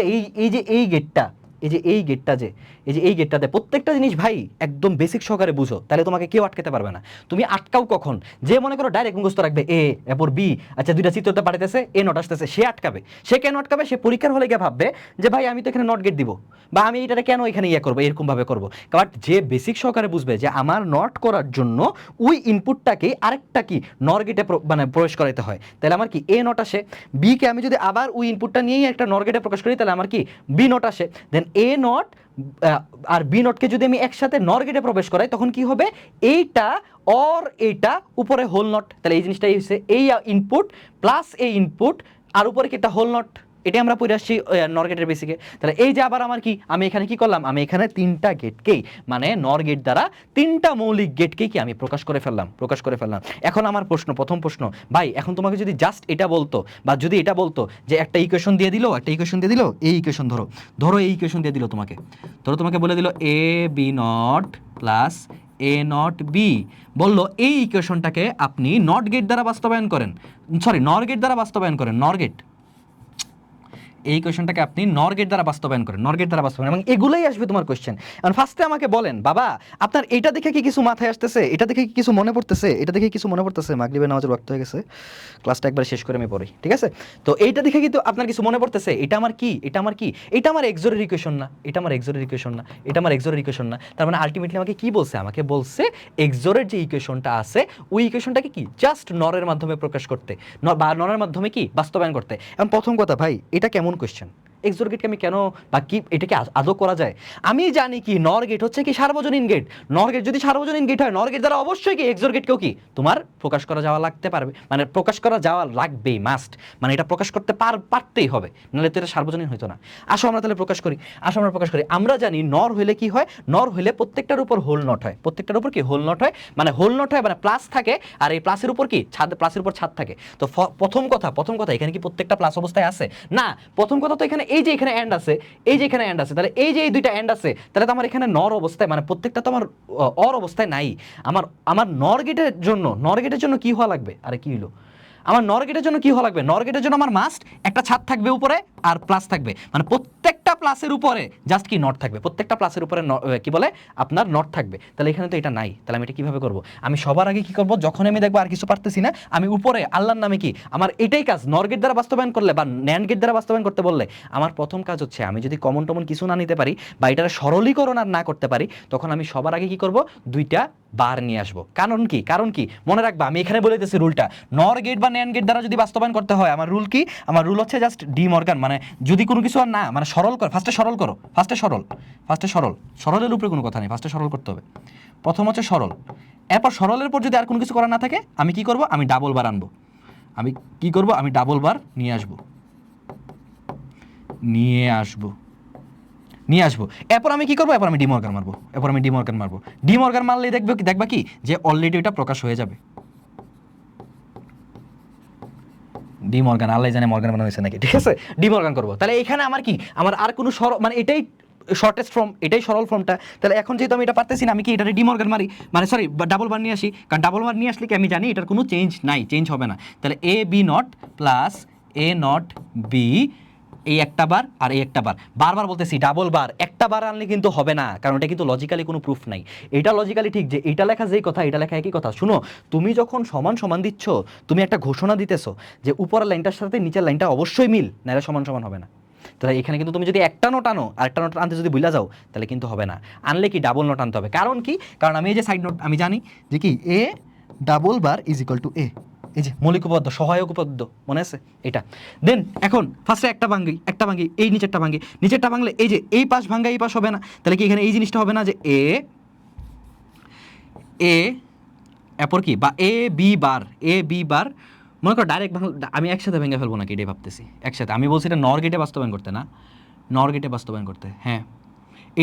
Speaker 1: যে এই গেটটা, এই যে এই গেটটা যে এই যে এই গেটটাতে প্রত্যেকটা জিনিস ভাই একদম বেসিক সহকারে বুঝো, তাহলে তোমাকে কেউ আটকাতে পারবে না। তুমি আটকাও কখন, যে মনে করো ডাইরেক্ট মুখস্থ রাখবে এ এরপর বি, আচ্ছা দুইটা চিত্রতে পাঠাইতেছে এ নট আসতেছে, সে আটকাবে। সে কেন আটকাবে? সে পরীক্ষার হলে গিয়ে ভাববে যে ভাই আমি তো এখানে নট গেট দিব, বা আমি এইটারে কেন এখানে ইয়ে করবো, এরকম ভাবে করবো। বাট যে বেসিক সহকারে বুঝবে যে আমার নট করার জন্য ওই ইনপুটটাকে আরেকটা কি নর গেটে মানে প্রবেশ করাইতে হয়, তাহলে আমার কি এ নট আসে। বি কে আমি যদি আবার ওই ইনপুটটা নিয়েই একটা নর গেটে প্রকাশ করি, তাহলে আমার কি বি নট আসে। দেন এ নট আর বি নটকে যদি আমি একসাথে নর গেটে প্রবেশ করাই, তখন কি হবে, এইটা অর এইটা উপরে হোল নট, তাহলে এই জিনিসটাই হচ্ছে এই ইনপুট প্লাস এই ইনপুট আর উপরে কি একটা হোল নট। এটা আমরা পড়ে আসছি নর গেটের বেসিকে। তাহলে এই যে আবার আমার কি, আমি এখানে কি করলাম, আমি এখানে তিনটা গেটকেই মানে নর গেট দ্বারা তিনটা মৌলিক গেটকেই কি আমি প্রকাশ করে ফেললাম। এখন আমার প্রশ্ন, প্রথম প্রশ্ন, ভাই এখন তোমাকে যদি জাস্ট এটা বলতো, বা যদি এটা বলতো যে একটা ইকুয়েশন দিয়ে দিল, এই ইকুয়েশন ধরো এই ইকুয়েশন দিয়ে দিল তোমাকে, তোমাকে বলে দিল A B not plus A not B, বললো এই ইকুয়েশনটাকে আপনি নট গেট দ্বারা বাস্তবায়ন করেন, নর গেট দ্বারা বাস্তবায়ন করেন, এই কোয়েশ্চনটাকে আপনি নর গেট দ্বারা বাস্তবায়ন করেন, এবং এগুলোই আসবে তোমার কোয়েশ্চেন। এখন ফার্স্টে আমাকে বলেন বাবা আপনার এটা দেখে কি কিছু মাথায় আসতেছে, এটা দেখে কি কিছু মনে পড়তেছে, মাগরিবের নামাজের ওয়াক্ত হয়ে গেছে, ক্লাসটা একবার শেষ করে আমি পড়ি, ঠিক আছে? তো এইটা দেখে কিন্তু আপনার কিছু মনে পড়তেছে, এটা আমার কি, এটা আমার এক্সোরের ইকুয়েশন না, তার মানে আলটিমেটলি আমাকে কি বলছে, এক্সোরের যে ইকুয়েশনটা আছে ওই ইকুয়েশনটাকে কি জাস্ট নরের মাধ্যমে প্রকাশ করতে, বা নরের মাধ্যমে কি বাস্তবায়ন করতে। এখন প্রথম কথা ভাই, এটা কেমন কোয়েশ্চেন? এক্সোর গেটকে আমি কেন, বা কি এটাকে আদৌ করা যায়? আমি জানি কি নর গেট হচ্ছে কি সার্বজনীন গেট, নর গেট যদি সার্বজনীন গেট হয়, নর গেট দ্বারা অবশ্যই কি এক্সোর গেটকেও কি তোমার প্রকাশ করা লাগবেই, মাস্ট, মানে এটা প্রকাশ করতে পারতেই হবে, নাহলে তো এটা সার্বজনীন হইতো না। আসো আমরা তাহলে প্রকাশ করি, আমরা জানি নর হইলে কি হয়, নর হইলে প্রত্যেকটার উপর হোল নট হয়, মানে হোল নট হয় মানে প্লাস থাকে, আর এই প্লাসের উপর কি প্লাসের উপর ছাদ থাকে। তো প্রথম কথা এখানে কি প্রত্যেকটা প্লাস অবস্থায় আছে না? প্রথম কথা তো এখানে এই যে এখানে এন্ড আছে, তাহলে এই যে এই দুইটা এন্ড আছে, তাহলে তো আমার এখানে নর অবস্থায়, মানে প্রত্যেকটা তো আমার অর অবস্থায় নাই। আমার নর গেটের জন্য কি হওয়া লাগবে, আরে কি হলো, আমার নর গেটের জন্য কি হওয়া লাগবে, নর গেটের জন্য আমার মাস্ট একটা ছাদ থাকবে উপরে আর প্লাস থাকবে, মানে প্রত্যেকটা প্লাসের উপরে জাস্ট কি নট থাকবে, প্রত্যেকটা প্লাসের উপরে কি বলে আপনার নট থাকবে। তাহলে এখানে তো এটা নাই, তাহলে আমি এটা কিভাবে করব? আমি সবার আগে কি করব, যখন আমি দেখবো আর কিছু পারতেছি না, আমি উপরে আল্লাহর নামে কি আমার এটাই কাজ, নর গেট দ্বারা বাস্তবায়ন করলে বা ন্যান্ড গেট দ্বারা বাস্তবায়ন করতে বললে আমার প্রথম কাজ হচ্ছে আমি যদি কমন কিছু না নিতে পারি বা এটার সরলীকরণ আর না করতে পারি, তখন আমি সবার আগে কি করব, দুইটা বার নিয়ে আসবো। কারণ কি মনে রাখবা, আমি এখানে বলে দিতেছি রুলটা, নর গেট বা ন্যান্ড গেট দ্বারা যদি বাস্তবায়ন করতে হয়, আমার রুল কি, আমার রুল হচ্ছে জাস্ট ডি মর্গান, মানে যদি কোনো কিছু আর না, মানে সরল করো, ফার্স্টে সরলের উপরে কোনো কথা নেই, ফার্স্টে সরল করতে হবে। প্রথম হচ্ছে সরল, এরপর সরলের পর যদি আর কোনো কিছু করার না থাকে, আমি কি করব, আমি ডাবল বার আনবো, আমি ডাবল বার নিয়ে আসবো। এরপর আমি কি করবো, এরপর আমি ডিমর্গান মারবো, ডিমর্গান মারলেই দেখবা কি যে অলরেডি ওটা প্রকাশ হয়ে যাবে। ডিমর্গান, আল্লাহ জানে মর্গান বানানো হয়েছে নাকি, ঠিক আছে, ডিমর্গান করবো। তাহলে এখানে আমার কি, আমার আর কোনো মানে এটাই শর্টেস্ট ফর্ম, এটাই সরল ফর্মটা। তাহলে এখন যেহেতু আমি এটা পারতেছি না, আমি কি এটা ডিমর্গান মারি, মানে সরি ডাবল বার নিয়ে আসি, কারণ ডাবল বার নিয়ে আসলে কি আমি জানি এটার কোনো চেঞ্জ হবে না। তাহলে A B not plus A not B, এই একটা বার আর এই একটা বার, বারবার বলতেছি ডাবল বার, একটা বার আনলে কিন্তু হবে না, কারণ এটা কিন্তু লজিক্যালি কোনো প্রুফ নাই। এটা লজিক্যালি ঠিক যে এটা লেখা যেই কথা, এটা লেখা একই কথা। শুনো, তুমি যখন সমান দিচ্ছ, তুমি একটা ঘোষণা দিতেছো যে উপরের লাইনটার সাথে নিচের লাইনটা অবশ্যই মিল, নাহলে সমান হবে না। তাহলে এখানে কিন্তু তুমি যদি একটা নোট আনো আর একটা নোট আনতে যদি ভুলে যাও, তাহলে কিন্তু হবে না। আনলে কি ডাবল নোট আনতে হবে। কারণ কি, কারণ আমি এই যে সাইড নোট আমি জানি যে কি A double bar is equal to A, এই যে মৌলিক উপপাদ্য, সহায়ক উপপাদ্য মনে আছে এটা। দেন এখন ফার্স্টে একটা ভাঙ্গি, এই নিচেরটা ভাঙলে এই যে এই পাশ ভাঙ্গা এই পাশ হবে না, তাহলে কি এখানে এই জিনিসটা হবে না যে এ এরপর কি, বা এ বি বার মনে করো ডাইরেক্ট আমি একসাথে ভেঙে ফেলবো নাকি, এটাই ভাবতেছি একসাথে। আমি বলছি এটা নর গেটে বাস্তবায়ন করতে, না নর গেটে বাস্তবায়ন করতে, হ্যাঁ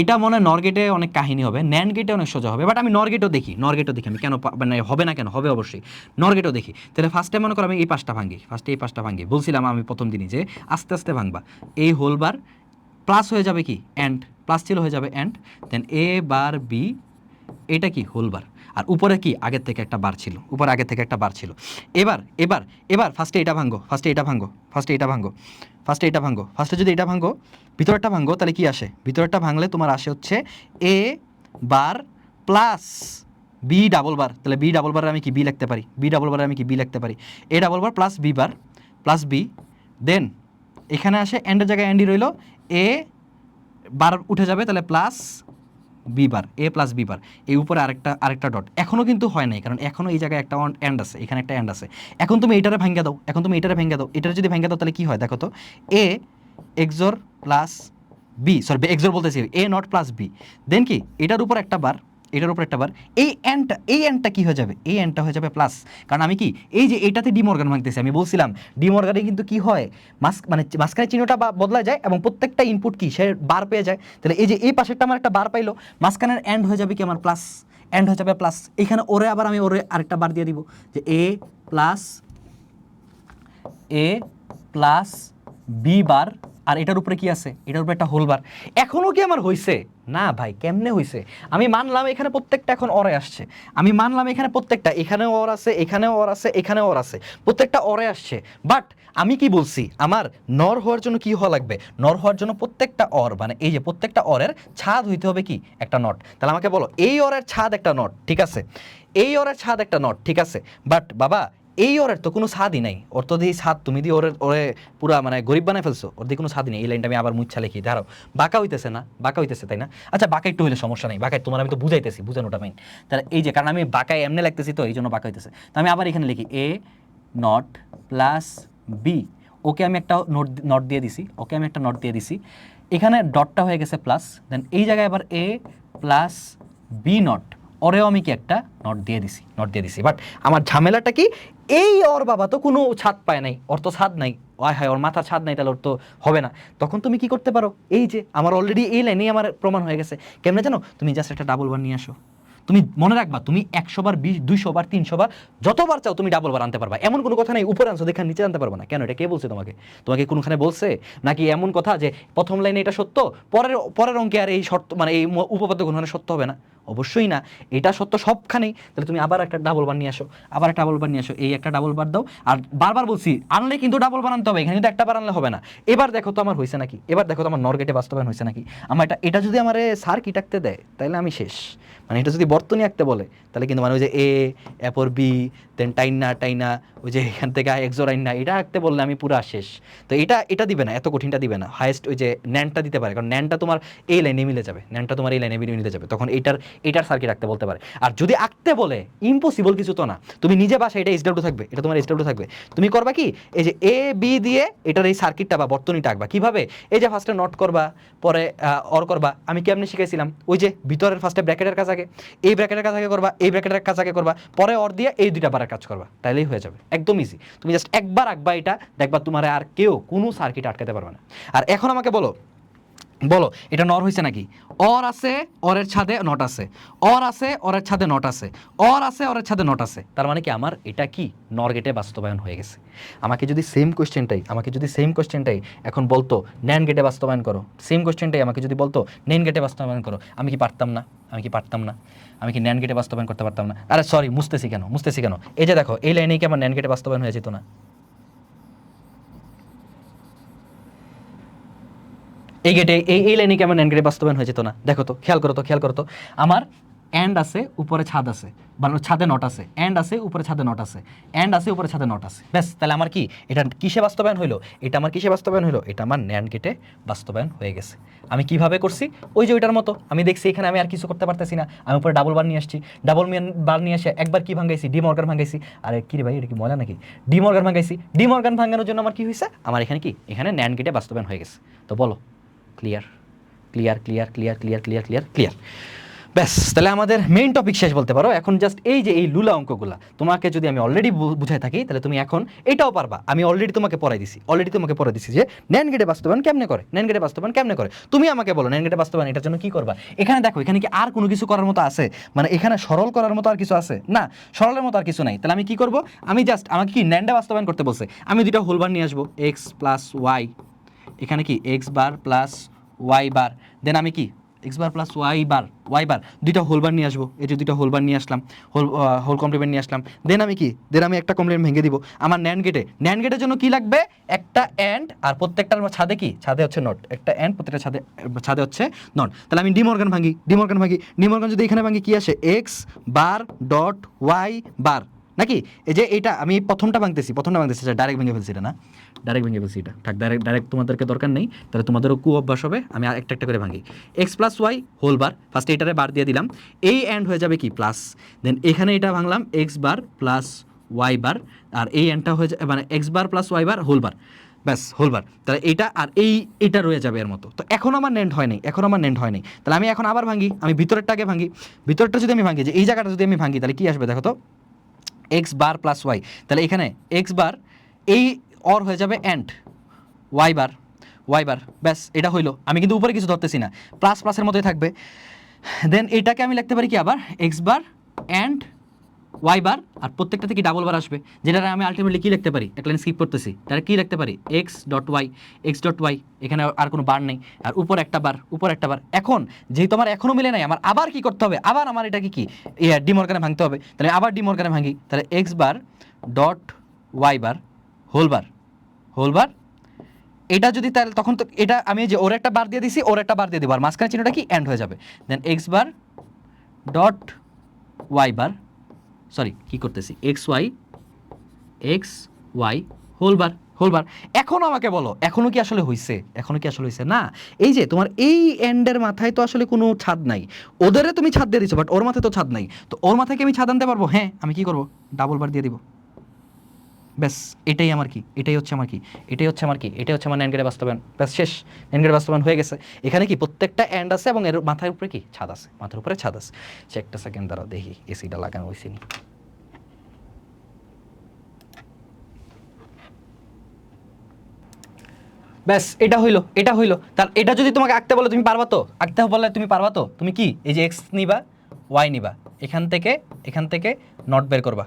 Speaker 1: এটা মনে হয় নর গেটে অনেক কাহিনী হবে, ন্যান্ড গেটে অনেক সোজা হবে, বাট আমি নর গেটও দেখি, আমি কেন মানে হবে না, কেন হবে অবশ্যই, নর গেটও দেখি। তাহলে ফার্স্টে মনে করো আমি এই পাঁচটা ভাঙ্গি, বলছিলাম আমি প্রথম দিনই যে আস্তে আস্তে ভাঙবা, এই হোল বার প্লাস হয়ে যাবে কি এন্ড, প্লাস ছিল হয়ে যাবে AND, then A bar B, এটা কি হোল বার, আর উপরে কি আগের থেকে একটা বার ছিল, এবার ফার্স্টে এটা ভাঙ্গো, ফার্স্টে এটা ভাঙো, ফার্স্টে যদি এটা ভাঙো, ভিতরেরটা ভাঙো, তাহলে কি আসে? ভিতরেরটা ভাঙলে তোমার আসে হচ্ছে এ বার প্লাস বি ডাবল বার। তাহলে বি ডাবল বারে আমি কি বি লিখতে পারি, বি ডাবল বারে আমি কি বি লিখতে পারি, A double bar plus B bar plus B. Then এখানে আসে এন্ডের জায়গায় এন্ডই রইল, এ বার উঠে যাবে, তাহলে প্লাস বি বার, এ প্লাস বি বার, এই উপরে আরেকটা ডট। এখনও কিন্তু হয় নাই, কারণ এখনও এই জায়গায় একটা এন্ড আছে, এখানে একটা এন্ড আছে। এখন তুমি এটারে ভেঙে দাও, এখন তুমি এটারে ভেঙে দাও, এটারে যদি ভেঙে দাও তাহলে কি হয় দেখো তো, A XOR plus B, sorry XOR বলতেছি, A not plus B, then কি এটার উপর একটা বার, এটার উপর একটা বার, এই এন্ডটা কি হয়ে যাবে, এই এন্ডটা হয়ে যাবে প্লাস। কারণ আমি কি এই যে এটাতে ডিমর্গান ভাঙতেছি, আমি বলছিলাম ডিমর্গানে কিন্তু কি হয়, মানে মাঝখানে চিহ্নটা বদলা যায় এবং প্রত্যেকটা ইনপুট কি সে বার পেয়ে যায়। তাহলে এই যে এই পাশেরটা আমার একটা বার পাইলো, মাঝখানের এন্ড হয়ে যাবে কি আমার প্লাস, এন্ড হয়ে যাবে প্লাস। এখানে ওরে আবার আমি ওরে আরেকটা বার দিয়ে দিব, যে এ প্লাস বি বার, আর এটার উপরে কি আছে, এটার উপরে একটা হোল বার। এখনও কি আমার হইছে না ভাই? কেমনে হইছে? আমি মানলাম এখানে প্রত্যেকটা এখন অরে আসছে, আমি মানলাম এখানে প্রত্যেকটা, এখানেও অর আছে, এখানেও অর আছে, এখানেও অর আছে, প্রত্যেকটা অরে আসছে। বাট আমি কি বলছি, আমার নর হওয়ার জন্য কি হওয়া লাগবে, নর হওয়ার জন্য প্রত্যেকটা অর, মানে এই যে প্রত্যেকটা অরের ছাদ হইতে হবে কি একটা নট। তাহলে আমাকে বলো এই অরের ছাদ একটা নট, ঠিক আছে, এই অরের ছাদ একটা নট, ঠিক আছে। বাট বাবা এই ওরের তো কোনো স্বাদই নাই, ওর তো দিয়ে স্বাদ তুমি দিয়ে ওরে পুরা মানে গরিব বানায় ফেলছো, ওর দিয়ে কোনো স্বাদই নেই। এই লাইনটা আমি আবার মুচ্ছা লিখি, দাঁড়াও, বাঁকা হইতেছে না, বাঁকা হইতেছে তাই না? আচ্ছা বাঁকা একটু হইলে সমস্যা নেই, বাঁকায় তোমার আমি তো বুঝাইতেছি, বুঝানোটা মেইন। তাহলে এই যে কারণ আমি বাঁকায় এমনি লাগতেছি তো এই জন্য বাঁকা হইতেছে। তো আমি আবার এখানে লিখি এ নট প্লাস বি, ওকে আমি একটা নট দিয়ে দিছি, ওকে আমি একটা নট দিয়ে দিছি, এখানে ডটটা হয়ে গেছে প্লাস। দেন এই জায়গায় আবার এ প্লাস বি নট, ওরেও আমি কি একটা নট দিয়ে দিছি। বাট আমার ঝামেলাটা কি, এই ওর বাবা তো কোনো ছাদ পায় নাই, ওর তো ছাদ নাই, ওই হয় ওর মাথা ছাদ নাই, তাহলে ওর তো হবে না। তখন তুমি কি করতে পারো, এই যে আমার অলরেডি এই লাইনেই আমার প্রমাণ হয়ে গেছে। কেমনে জানো? তুমি জাস্ট একটা ডাবল বার নিয়ে আসো, তুমি মনে রাখবা তুমি 100 বার 200 বার 300 বার যতবার চাও তুমি ডাবল বার আনতে পারবা, এমন কোনো কথা নেই উপরে আনছো দেখে নিচে আনতে পারবা না। কেন? এটা কে বলছে তোমাকে? তোমাকে কোনখানে বলছে নাকি এমন কথা যে প্রথম লাইনে এটা সত্য, পরের অঙ্কে আর এই শর্ত মানে এই উপপাদ্য কোনখানে সত্য হবে না? অবশ্যই না, এটা সত্য সবখানেই। তাহলে তুমি আবার একটা ডাবল বার নিয়ে আসো, আবার একটা ডাবল বার নিয়ে আসো, এই একটা ডাবল বার দাও। আর বারবার বলছি আনলে কিন্তু ডাবল বার আনতে হবে, এখানে কিন্তু একটা বার আনলে হবে না। এবার দেখো তো আমার হয়েছে নাকি, এবার দেখো তো আমার নর গেটে বাস্তবায়ন হয়েছে নাকি। আমার এটা যদি আমার স্যার কি টাকতে দেয় তাহলে আমি শেষ। মানে এটা যদি বর্তনী আঁকতে বলে তাহলে কিন্তু মানে ওই যে এরপর বি দেন টাইনা ওই যে এখান থেকে এক্সোর আইন না, এটা আঁকতে বললে আমি পুরা শেষ। তো এটা দিবে না, এত কঠিনটা দিবে না, হাইয়েস্ট ওই যে ন্যানটা দিতে পারে, কারণ ন্যানটা তোমার এই লাইনে মিলে যাবে, ন্যানটা তোমার এই লাইনে মিলে যাবে, তখন এটার সার্কিট আঁকতে বলতে পারে। আর যদি আঁকতে বলে ইম্পসিবল কিছু তো না, তুমি নিজে বাসা এটা এসডব্লিউ থাকবে, এটা তোমার এসডব্লিউ থাকবে, তুমি করবা কি এই যে এ বি দিয়ে এটার এই সার্কিটটা বা বর্তনীটা আঁকবা কিভাবে, এই যে ফার্স্টে নট করবা, পরে অর করবা। আমি কেমনে শিখাইছিলাম, ওই যে ভিতরের ফার্স্টে ব্র্যাকেটের কাজ আগে, এই ব্র্যাকেটের কাজ আগে করবা, এই ব্র্যাকেটের কাজ আগে করবা, পরে অর দিয়ে এই দুইটা বারের কাজ করবা, তাইলেই হয়ে যাবে, একদম ইজি। তুমি জাস্ট একবার আঁকবা, এটা দেখবা তোমার আর কেউ কোনো সার্কিট আটকাতে পারবে না। আর এখন আমাকে বলো এটা নর হয়েছে নাকি? অর আছে, অরের ছাদে নট আছে, অর আছে, অরের ছাদে নট আছে, অর আছে, অরের ছাদে নট আছে, তার মানে কি আমার এটা কি নর গেটে বাস্তবায়ন হয়ে গেছে। আমাকে যদি সেম কোশ্চেনটাই এখন বলতো ন্যান গেটে বাস্তবায়ন করো, সেম কোশ্চেনটাই আমাকে যদি বলতো নেন গেটে বাস্তবায়ন করো, আমি কি পারতাম না? আমি কি ন্যান গেটে বাস্তবায়ন করতে পারতাম না? আরে সরি, মুছতেছি কেন? এই যে দেখো এই লাইনে কি আমার ন্যান গেটে বাস্তবায়ন হয়ে যেত না? এই গেটে এই লাইনে কি আমার ন্যান গেটে বাস্তবায়ন হয়ে যেত না? দেখো তো, খেয়াল করো তো আমার এন্ড আছে, উপরে ছাদ আছে, মানে ছাদে নট আছে, এন্ড আছে, উপরে ছাদে নট আছে, এন্ড আছে, উপরে ছাদে নট আছে, ব্যাস। তাহলে আমার কি এটা কিসে বাস্তবায়ন হইলো? এটা আমার কিসে বাস্তবায়ন হইলো? এটা আমার ন্যান্ড গেটে বাস্তবায়ন হয়ে গেছে। আমি কিভাবে করছি? ওই যে ওইটার মতো আমি দেখছি এখানে আমি আর কিছু করতে পারতেছি না, আমি উপরে ডাবল বার নিয়ে আসছি, ডাবল বার নিয়ে আসে একবার কি ভাঙাইছি, ডিমর্গান ভাঙাইছি। আরে কি রে ভাই, এটা কি মজা নাকি? ডিমর্গান ভাঙাইছি, ডিমর্গান ভাঙানোর জন্য আমার কি হয়েছে, আমার এখানে কি এখানে ন্যান্ড গেটে বাস্তবায়ন হয়ে গেছে। তো বলো ক্লিয়ার? ব্যাস, তাহলে আমাদের মেইন টপিক শেষ বলতে পারো। এখন জাস্ট এই যে এই লুলা অঙ্কগুলা তোমাকে যদি আমি অলরেডি বুঝাই থাকি তাহলে তুমি এখন এটাও পারবা। আমি অলরেডি তোমাকে পড়াই দিছি যে ন্যান গেটে বাস্তবায়ন কেমনে করে। তুমি আমাকে বলো ন্যান গেটে বাস্তবায়ন এটার জন্য কি করবা। এখানে দেখো, এখানে কি আর কোনো কিছু করার মতো আছে? মানে এখানে সরল করার মতো আর কিছু আছে না, সরলের মতো আর কিছু নাই। তাহলে আমি কি করব, আমি জাস্ট আমাকে কি ন্যানটা বাস্তবায়ন করতে বলছে, আমি দুইটা হোল বার নিয়ে আসবো, এক্স প্লাস ওয়াই, এখানে কি এক্স বার প্লাস ওয়াই বার, দেন আমি কি এক্স বার প্লাস ওয়াই বার দুইটা হোল বার নিয়ে আসবো, এই যে দুইটা হোল বার নিয়ে আসলাম, হোল কমপ্লিমেন্ট নিয়ে আসলাম। দেন আমি একটা কমপ্লিমেন্ট ভেঙে দিব। আমার ন্যান্ড গেটের জন্য কি লাগবে? একটা অ্যান্ড, আর প্রত্যেকটার ছাদে কি? ছাদে হচ্ছে নট। একটা অ্যান্ড, প্রত্যেকটা ছাদে হচ্ছে নট। তাহলে আমি ডিমর্গান ভাঙি। ডিমর্গান যদি এখানে ভাঙি কি আসে? এক্স বার ডট ওয়াই বার, নাকি? এই যে এইটা আমি প্রথমটা ভাঙতেছি, ডাইরেক্ট ভেঙে ফেলছি এটা, না ডাইরেক্ট ভেঙে ফেলছি এটা, থাক, ডাইরেক্ট তোমাদেরকে দরকার নেই, তাহলে তোমাদেরও অভ্যাস হবে। আমি একটা একটা করে ভাঙি। X plus Y whole bar, ফার্স্টে এটারে বার দিয়ে দিলাম, এই অ্যান্ড হয়ে যাবে কি? প্লাস। দেন এখানে এটা ভাঙলাম X bar plus Y bar, আর এই অ্যান্ডটা হয়ে যাবে মানে X bar plus Y bar whole bar, ব্যাস হোল বার। তাহলে এইটা আর এইটা রয়ে যাবে এর মতো। তো এখন আমার ন্যান্ড হয় নাই, তাহলে আমি এখন আবার ভাঙি। আমি ভিতরেরটাকে ভাঙি। ভিতরেরটা যদি আমি ভাঙি, যে এই জায়গাটা যদি আমি ভাঙি, তাহলে কি আসবে দেখো তো? এক্স বার প্লাস ওয়াই, তাহলে এখানে এক্স বার, এই অর হয়ে যাবে অ্যান্ড ওয়াই বার, ব্যাস এটা হইলো। আমি কিন্তু উপরে কিছু ধরতেছি না, প্লাসের মতোই থাকবে। দেন এটাকে আমি লিখতে পারি কি আবার? X bar and Y bar, আর প্রত্যেকটা থেকে ডাবল বার আসবে, যেটা আমি আলটিমেটলি কি লিখতে পারি? একটা লাইন স্কিপ করতেছি, তাহলে কি লিখতে পারি? এক্স ডট ওয়াই, এখানে আর কোনো বার নেই, আর উপর একটা বার। এখন যেহেতু আমার এখনও মিলে নাই, আমার আবার কি করতে হবে? আবার আমার এটাকে কি ডিমর্গানে ভাঙতে হবে। তাহলে আবার ডিমর্গানে ভাঙি, তাহলে X bar dot Y bar whole bar. এটা যদি, তাহলে তখন তো এটা আমি যে ওর একটা বার দিয়ে দিছি, ওর একটা বার দিয়ে দেবো, আর মাঝখানে চিহ্নটা কি? অ্যান্ড হয়ে যাবে। Then X bar dot Y bar, sorry কি করতেছি? X Y whole bar. এখন আমাকে বলো, এখনো কি আসলে হইছে? না। এই যে তোমার এই এন্ডের মাথায় তো আসলে কোনো ছাদ নাই, ওদেরে তুমি ছাদ দিয়ে দিছো, বাট ওর মাথায় তো ছাদ নাই। তো ওর মাথায় কি আমি ছাদ আনতে পারবো? হ্যাঁ, আমি কি করবো? ডাবল বার দিয়ে দিব, ব্যাস। এটাই হচ্ছে আমার ন্যান্ড গেটের বাস্তবায়ন। ব্যাস, শেষ। ন্যান্ড গেটের বাস্তবায়ন হয়ে গেছে। এখানে কি প্রত্যেকটা এন্ড আছে, এবং এর মাথার উপরে কি? ছাদ আছে, মাথার উপরে ছাদ আছে। একটা সেকেন্ড দাঁড়াও, দেখি এসিটা লাগানো হয়েছে নি। ব্যাস, এটা হইলো। তার এটা যদি তোমাকে আঁকতে বলে, তুমি পারবা তো? তুমি কি এই যে এক্স নিবা, ওয়াই নিবা, এখান থেকে নট বের করবা।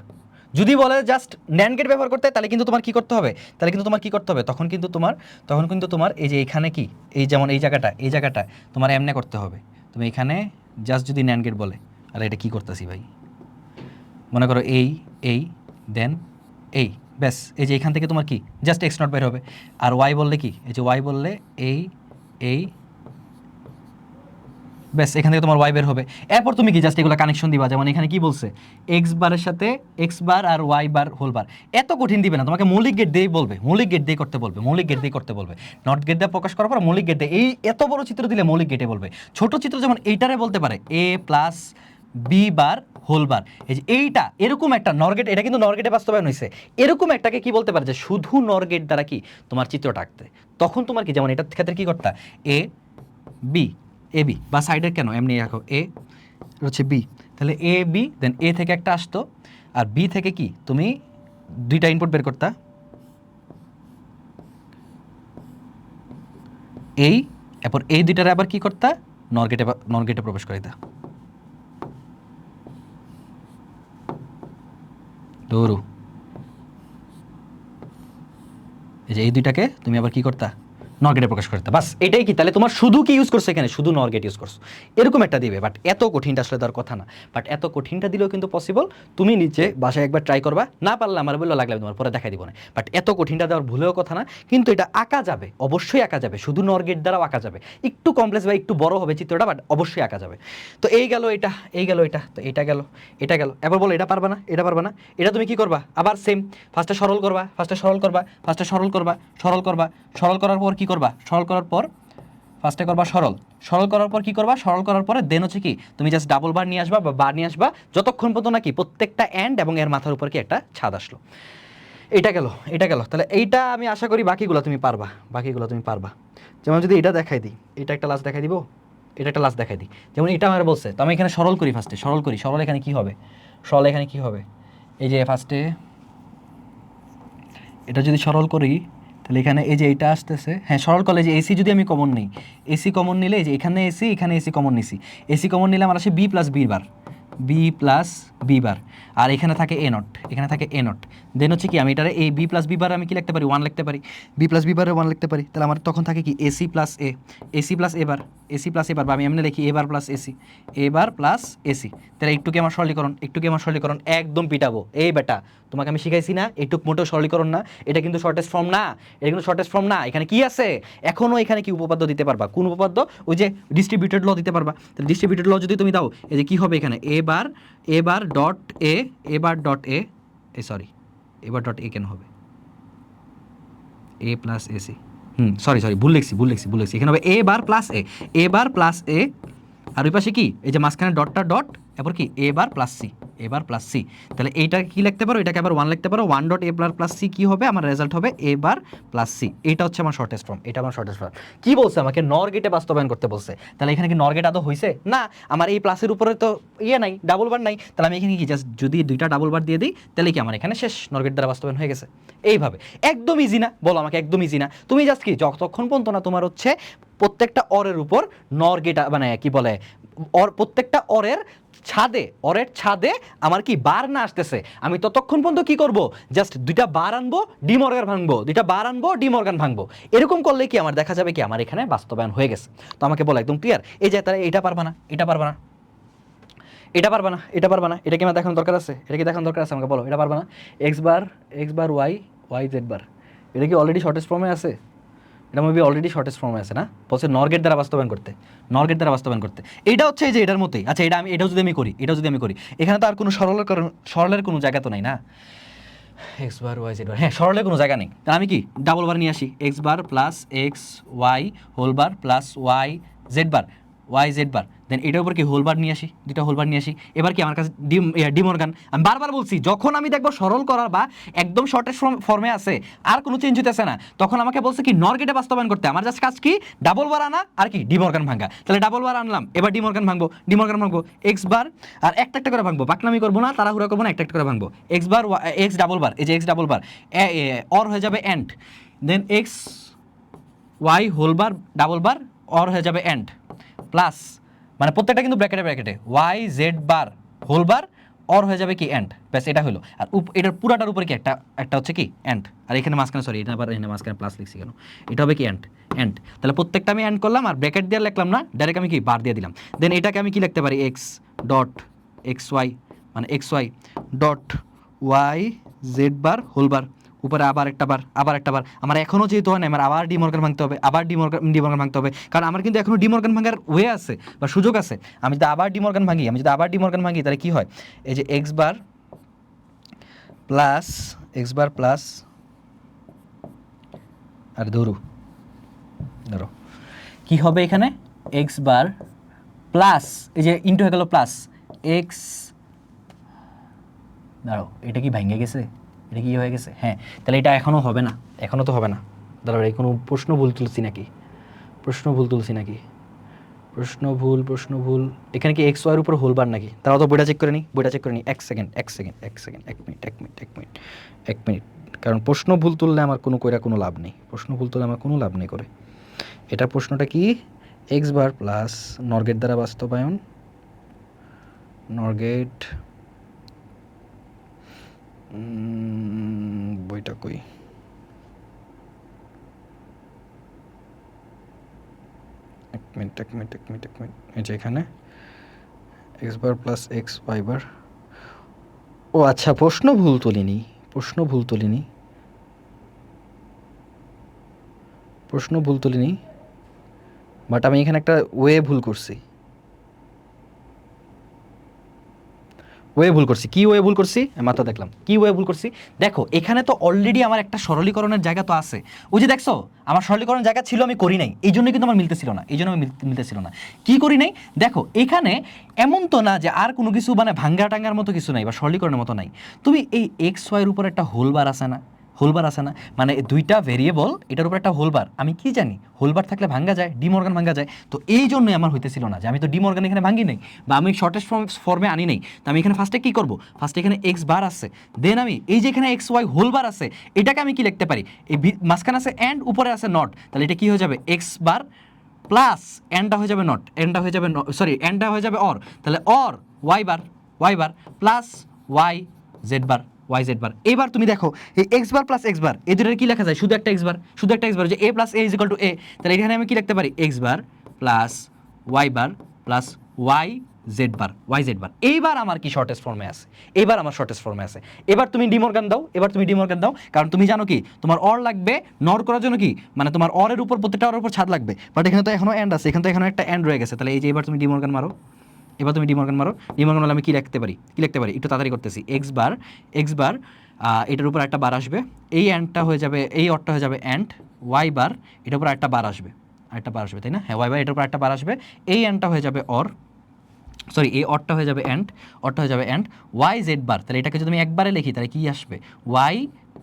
Speaker 1: যদি বলে জাস্ট ন্যান্ড গেট ব্যবহার করতে, তাহলে কিন্তু তোমার কি করতে হবে? তখন কিন্তু তোমার এই যে এখানে কি, এই যেমন এই জায়গাটা তোমার এমনে করতে হবে। তুমি এখানে জাস্ট যদি ন্যান্ড গেট বলে, আর এটা কি করতেছি ভাই, মনে করো এই দেন এই, ব্যাস। এই যে এখান থেকে তোমার কি জাস্ট এক্স নট বের হবে। আর ওয়াই বললে কি? এই যে ওয়াই বললে এই ব্যাস, এখান থেকে তোমার ওয়াই বের হবে। এরপর তুমি কি জাস্ট এগুলো কানেকশন দিবা। যেমন এখানে কি বলছে? এক্স বারের সাথে এক্স বার আর ওয়াই বার হোল বার। এত কঠিন দিবে না, তোমাকে মৌলিক গেট দিয়েই বলবে, মৌলিক গেট দিয়ে করতে বলবে। নট গেট দিয়ে প্রকাশ করার পর মৌলিক গেট দিয়ে, এই এত বড় চিত্র দিলে মৌলিক গেটে বলবে। ছোট চিত্র যেমন এইটারে বলতে পারে A plus B bar whole bar. এই যে এইটা এরকম একটা নরগেট, এটা কিন্তু নরগেটে বাস্তবায়ন হয়েছে। এরকম একটাকে কি বলতে পারে? যে শুধু নরগেট দ্বারা কি তোমার চিত্রটা আঁকতে, তখন তোমার কি, যেমন এটার ক্ষেত্রে কি করতা? এ বি বা সাইডের কেন এমনি রাখো, এ হচ্ছে বি, তাহলে এ বি, দেন এ থেকে একটা আসতো, আর বি থেকে কি তুমি দুইটা ইনপুট বের করতা, এরপর এই দুইটারে আবার কি করতা? নরগেটে প্রবেশ করাইতা। দৌড়ু, এই যে এই দুইটাকে তুমি আবার কি করতা? নরগেটে প্রকাশ করতে। বাস, এটাই কি? তাহলে তোমার শুধু কি ইউজ করছো এখানে? শুধু নরগেট ইউজ করছো। এরকম একটা দিবে, বাট এত কঠিনটা আসলে দেওয়ার কথা না। বাট এত কঠিনটা দিলেও কিন্তু পসিবল। তুমি নিচে বাসায় একবার ট্রাই করবা, না পারলে আমার বললো, লাগলে তোমার পরে দেখাই দিব না। বাট এত কঠিনটা দেওয়ার ভুলেও কথা না, কিন্তু এটা আঁকা যাবে, অবশ্যই আঁকা যাবে। শুধু নরগেট দ্বারাও আঁকা যাবে। একটু কমপ্লেক্স বা একটু বড় হবে চিত্রটা, বাট অবশ্যই আঁকা যাবে। তো এই গেল এটা, তো এটা গেল। এবার বলো এটা পারবা না, এটা তুমি কি করবা? আবার সেম, ফার্স্টে সরল করবা, সরল করার পর কি করবা? ফার্স্টে করবা সরল করার পর কি করবা? সরল করার পরে দেন হচ্ছে কি, তুমি জাস্ট ডাবল বার নিয়ে আসবা বা বার নিয়ে আসবা, যতক্ষণ পর্যন্ত নাকি প্রত্যেকটা এন্ড এবং এর মাথার উপর কি একটা ছাদ আসলো। এটা গেল। তাহলে এইটা আমি আশা করি বাকিগুলো তুমি পারবা। যেমন যদি এটা দেখাই দিই, এটা একটা লাস্ট দেখাই দিব, যেমন এটা আমার বলছে, তো আমি এখানে সরল করি, ফার্স্টে সরল এখানে কি হবে? এই যে ফার্স্টে এটা যদি সরল করি, তাহলে এখানে এই যে এইটা আসতেছে, হ্যাঁ সরল করলে যে এসি যদি আমি কমন নিই, এসি কমন নিলে এই যে এখানে এসি কমন নিছি, এসি কমন নিলে আমার আসে বি প্লাস বি বার, আর এখানে থাকে এ নট, দেন হচ্ছে কি আমি এটারে এ বি প্লাস বি বার আমি কি লিখতে পারি 1 লিখতে পারি, বি প্লাস বি বারে 1 লিখতে পারি, তাহলে আমার তখন থাকে কি এসি প্লাস এ, এসি প্লাস এ বার, এসি প্লাস এ বার, বা আমি এমনি লিখি এ বার প্লাস এসি, এ বার প্লাস এসি। তাহলে একটু কি আমার সরলীকরণ, একটু কি আমার সরলীকরণ, একদম পিটাবো এই বেটা, তোমাকে আমি শিখাইছি না একটু মোটেও সরলীকরণ না, এটা কিন্তু শর্টেস্ট ফর্ম না, এটা কিন্তু শর্টেস্ট ফর্ম না। এখানে কি আছে এখনও, এখানে কি উপপাদ্য দিতে পারবা, কোন উপপাদ্য, ওই যে ডিস্ট্রিবিউটেড ল দিতে পারবা। তাহলে ডিস্ট্রিবিউটেড ল যদি তুমি দাও, এই যে কি হবে এখানে A bar dot A bar dot A sorry এবার ডট এ কেন হবে এ প্লাস এসি, সরি ভুল লিখছি এখানে হবে এ বার প্লাস এ বার প্লাস এ, আর ওই পাশে কি এই যে মাঝখানে ডটটা ডট, এরপর কি এ বার প্লাস সি, এ বার প্লাস সি। তাহলে এইটা কি লিখতে পারো, এটাকে আবার 1 লিখতে পারো, 1 dot A bar plus C কি হবে আমার রেজাল্ট হবে এ বার প্লাস সি। এটা হচ্ছে আমার শর্টেস্ট ফর্ম, এটা আমার শর্টেস্ট ফর্ম। কি বলছে আমাকে নর গেটে বাস্তবায়ন করতে বলছে, তাহলে এখানে কি নর গেট আদৌ হয়েছে না, আমার এই প্লাসের উপরে তো ইয়ে নাই, ডাবল বার নাই, তাহলে আমি এখানে কি জাস্ট যদি দুইটা ডাবল বার দিয়ে দিই তাহলে কি আমার এখানে শেষ, নর গেট দ্বারা বাস্তবায়ন হয়ে গেছে। এইভাবে একদম ইজি না, বলো আমাকে একদম ইজি না। তুমি জাস্ট কি যতক্ষণ পর্যন্ত না তোমার হচ্ছে প্রত্যেকটা অরের উপর নর গেট মানে কি বলে প্রত্যেকটা অরের ছাদে আমার কি বার না আসতেছে, আমি ততক্ষণ পর্যন্ত কি করব, জাস্ট দুইটা বার আনবো ডি মর্গান ভাঙবো, দুইটা বার আনবো ডি মর্গান ভাঙবো। এরকম করলে কি আমার দেখা যাবে কি আমার এখানে বাস্তবায়ন হয়ে গেছে। তো আমাকে বলো একদম ক্লিয়ার, এই যে তারা এটা পারবা না, এটা পারবা না, এটা পারবা না, এটা পারবা না, এটা কি আমার দেখানোর দরকার আছে, এটা কি দেখানোর দরকার আছে, আমাকে বলো এটা পারবা না। এক্স বার ওয়াই জেড বার, এটা কি অলরেডি শর্টেস্ট ফর্মে আছে, এটা মেবি অলরেডি শর্টেস্ট ফর্মে আছে না, বলছে নর গেট দ্বারা বাস্তবায়ন করতে, নর গেট দ্বারা বাস্তবায়ন করতে। এটা হচ্ছে এই যে এটার মতোই, আচ্ছা এটা আমি এটাও যদি আমি করি এখানে তো আর কোনো সরলের কোনো জায়গা তো নাই না, এক্স বার ওয়াই জেড বার, হ্যাঁ সরলের কোনো জায়গা নেই, তাহলে আমি কি ডাবল বার নিয়ে আসি, X bar plus X Y whole bar plus Y Z bar, then এটার উপর কি হোলবার নিয়ে আসি, দুইটা হোলবার নিয়ে আসি। এবার কি আমার কাছে ডিমর্গান, আমি বারবার বলছি যখন আমি দেখবো সরল করার বা একদম শর্টেস্ট ফর্মে আছে আর কোনো চেঞ্জ হইতেছে না, তখন আমাকে বলছে কি নর গেটে বাস্তবায়ন করতে, আমার জাস্ট কাজ কি ডাবল বার আনা আর কি ডিমর্গান ভাঙা। তাহলে ডাবল বার আনলাম, এবার ডিমর্গান ভাঙবো এক্স বার, আর একটা একটা করে ভাঙবো, বাকনামি করবো না, তাড়াহুড়া করবো না, একটা একটা করে ভাঙবো X bar X double bar, এই যে এক্স ডাবল বার অর হয়ে যাবে AND, then X Y whole bar double bar OR হয়ে যাবে এন্ড, প্লাস মানে প্রত্যেকটা কিন্তু ব্র্যাকেটে Y Z bar whole bar OR হয়ে যাবে কি এন্ড, ব্যাস এটা হলো। আর এটার পুরাটার উপরে কি একটা হচ্ছে কি এন্ড, আর এখানে মাঝখানে সরি এটা আবার এখানে মাঝখানে প্লাস লিখছি কেন, এটা হবে কি এন্ড। তাহলে প্রত্যেকটা আমি এন্ড করলাম আর ব্র্যাকেট দিয়ে লিখলাম না, ডাইরেক্ট আমি কি বার দিয়ে দিলাম। দেন এটাকে আমি কি লিখতে পারি এক্স ডট এক্স ওয়াই মানে X Y dot Y Z bar whole bar, উপরে আবার একটা বার আমার এখনও যেহেতু হয় না, আমার আবার ডিমর্গান ভাঙতে হবে, আবার ডিমর্গান ভাঙতে হবে, কারণ আমার কিন্তু এখনও ডিমর্গান ভাঙার ওয়ে আছে বা সুযোগ আছে। আমি যদি আবার ডিমর্গান ভাঙি তাহলে কি হয়, এই যে এক্স বার প্লাস আর ধরো কি হবে এখানে এক্স বার প্লাস এই যে ইন্টু হয়ে গেল প্লাস এক্স, দাঁড়াও এটা কি ভেঙে গেছে, এটা কি হয়ে গেছে, হ্যাঁ তাহলে এটা এখনও হবে না, এখনও তো হবে না, দাঁড়াও এই কোনো প্রশ্ন ভুল তুলছি নাকি, প্রশ্ন ভুল, এখানে কি এক্স ওয়াইয়ের উপর হোলবার নাকি, তারাও তো বইটা চেক করে নিই, এক সেকেন্ড, এক মিনিট, কারণ প্রশ্ন ভুল তুললে আমার কোনো লাভ নেই, করে এটা প্রশ্নটা কি এক্স বার প্লাস নরগেট দ্বারা বাস্তবায়ন, নরগেট বইটা কই, এক মিনিট এই যে এখানে x bar plus X y bar, ও আচ্ছা প্রশ্ন ভুল তুলিনি, বাট আমি এখানে একটা ওয়ে ভুল করছি, কি ওয়ে ভুল করছি মাত্র দেখলাম, কি ওয়ে ভুল করছি। দেখো এখানে তো অলরেডি আমার একটা সরলীকরণের জায়গা তো আছে, ওই যে দেখছো আমার সরলীকরণের জায়গা ছিল আমি করি নাই, এই জন্য কিন্তু আমার মিলতেছিল না, কি করি নাই, দেখো এখানে এমন তো না যে আর কোনো কিছু মানে ভাঙ্গা টাঙ্গার মতো কিছু নাই বা সরলীকরণের মতো নাই, তুমি এই এক্স ওয়াইয়ের উপর একটা হোলবার আছে না, মানে দুইটা ভেরিয়েবল এটার উপর একটা হোলবার, আমি কি জানি হোলবার থাকলে ভাঙ্গা যায়, ডিমর্গান ভাঙ্গা যায়, তো এই জন্যই আমার হইতেছিল না যে আমি তো ডিমর্গান এখানে ভাঙ্গি নাই বা আমি শর্টেস্ট ফর্মে আনি নাই, তো আমি এখানে ফার্স্টে কি করব, ফার্স্টে এখানে এক্স বার আছে, দেন আমি এই যে এখানে এক্স ওয়াই হোলবার আছে এটাকে আমি কি লিখতে পারি, এই মাঝখানে আছে অ্যান্ড উপরে আছে নট, তাহলে এটা কি হয়ে যাবে এক্স বার প্লাস এন্ডটা হয়ে যাবে নট, এন্ডটা হয়ে যাবে অর, তাহলে OR Y bar plus Y Z bar, Y Z bar. এবার তুমি দেখো এই X bar plus X bar এই দুটোর কি লেখা যায়, শুধু একটা এক্স বার, শুধু একটা এক্স বার, যে A plus A is equal to A. তাহলে এখানে আমি কি লিখতে পারি, X bar plus Y bar plus Y Z bar, Y Z bar. এইবার আমার কি শর্টেস্ট ফর্মে আছে, এবার আমার শর্টেস্ট ফর্মে আছে। এবার তুমি ডিমর্গান দাও, এবার তুমি ডিমর্গান দাও, কারণ তুমি জানো কি তোমার অর লাগবে নর করার জন্য, কি মানে তোমার অরের উপর প্রত্যেকটা অরের উপর ছাদ লাগবে, বাট এখানে তো এখনো এন্ড আছে, এখানে তো এখনো একটা এন্ড রয়ে গেছে। তাহলে এই যে এবার তুমি ডিমর্গান মারো, এবার তুমি ডিমর্গান মারো, ডিমর্গান হলে আমি কি লিখতে পারি, কি লিখতে পারি একটু তাড়াতাড়ি করতেছি, এক্স বার এটার উপর একটা বার আসবে, এই এন্ডটা হয়ে যাবে, এই অরটা হয়ে যাবে এন্ড, ওয়াই বার এটার উপর একটা বার আসবে, আরেকটা বার আসবে তাই না, হ্যাঁ ওয়াই বার এটার উপর একটা বার আসবে, এই এন্ডটা হয়ে যাবে অর, সরি এই অরটা হয়ে যাবে এন্ড, অরটা হয়ে যাবে এন্ড, ওয়াই জেড বার। তাহলে এটাকে যদি আমি একবারে লিখি তাহলে কি আসবে, Y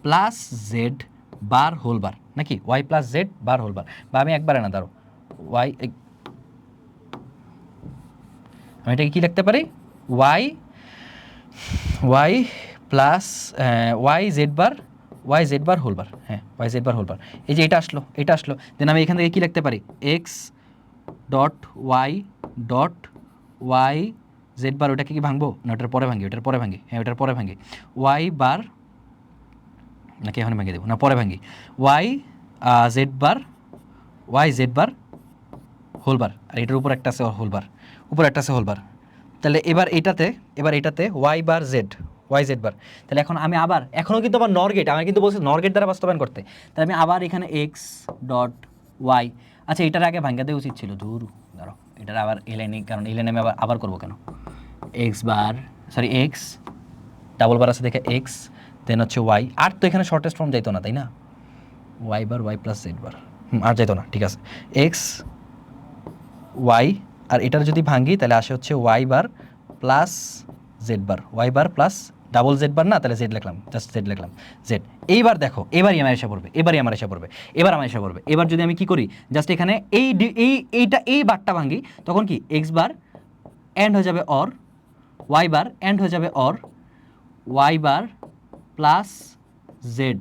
Speaker 1: plus Z bar whole bar, নাকি Y plus Z bar whole bar, বা আমি একবারে না দাঁড়ো ওয়াই, আমি এটাকে কি লিখতে পারি, Y Y plus Y Z bar whole bar, হ্যাঁ Y Z bar whole bar. এই যে এটা আসলো, এটা আসলো, দেন আমি এখান থেকে কি লিখতে পারি, এক্স ডট ওয়াই জেড বার, ওটাকে কি ভাঙবো না ওটার পরে ভাঙি, ওটার পরে ভাঙি, হ্যাঁ ওটার পরে ভাঙি, ওয়াই বার নাকি এখন ভেঙে দেবো না পরে ভাঙি, Y Z bar whole bar, আর এটার উপর একটা আছে হোল বার, উপর একটা আছে হোল বার। তাহলে এবার এটাতে ওয়াই জেড বার। তাহলে এখন আমি আবার, এখনও কিন্তু আমার নর গেট, আমি কিন্তু বলছি নর গেট দ্বারা বাস্তবায়ন করতে, তাহলে আমি আবার এখানে এক্স ডট ওয়াই, আচ্ছা এটার আগে ভাঙ্গা দেওয়া উচিত ছিল, ধুর ধরো এটার আবার এলাইনে, কারণ এলাইনে আমি আবার করবো কেন, এক্স ডাবল বার আছে দেখে এক্স, দেন হচ্ছে ওয়াই, আর তো এখানে শর্টেস্ট ফর্ম যাইতো না তাই না, y bar Y plus Z বার, আর যাইতো না, ঠিক আছে এক্স ওয়াই, আর এটার যদি ভাঙ্গি তাহলে আসে হচ্ছে Y bar plus Z bar, Y bar plus double Z bar, না তাহলে জেড লিখলাম, জাস্ট জেড লিখলাম, জেড। এইবার দেখো এবারই আমার এসে পড়বে, এবার যদি আমি কি করি, জাস্ট এখানে এই বারটা ভাঙ্গি, তখন কি এক্স বার এন্ড হয়ে যাবে অর, ওয়াই বার এন্ড হয়ে যাবে or, Y bar plus Z,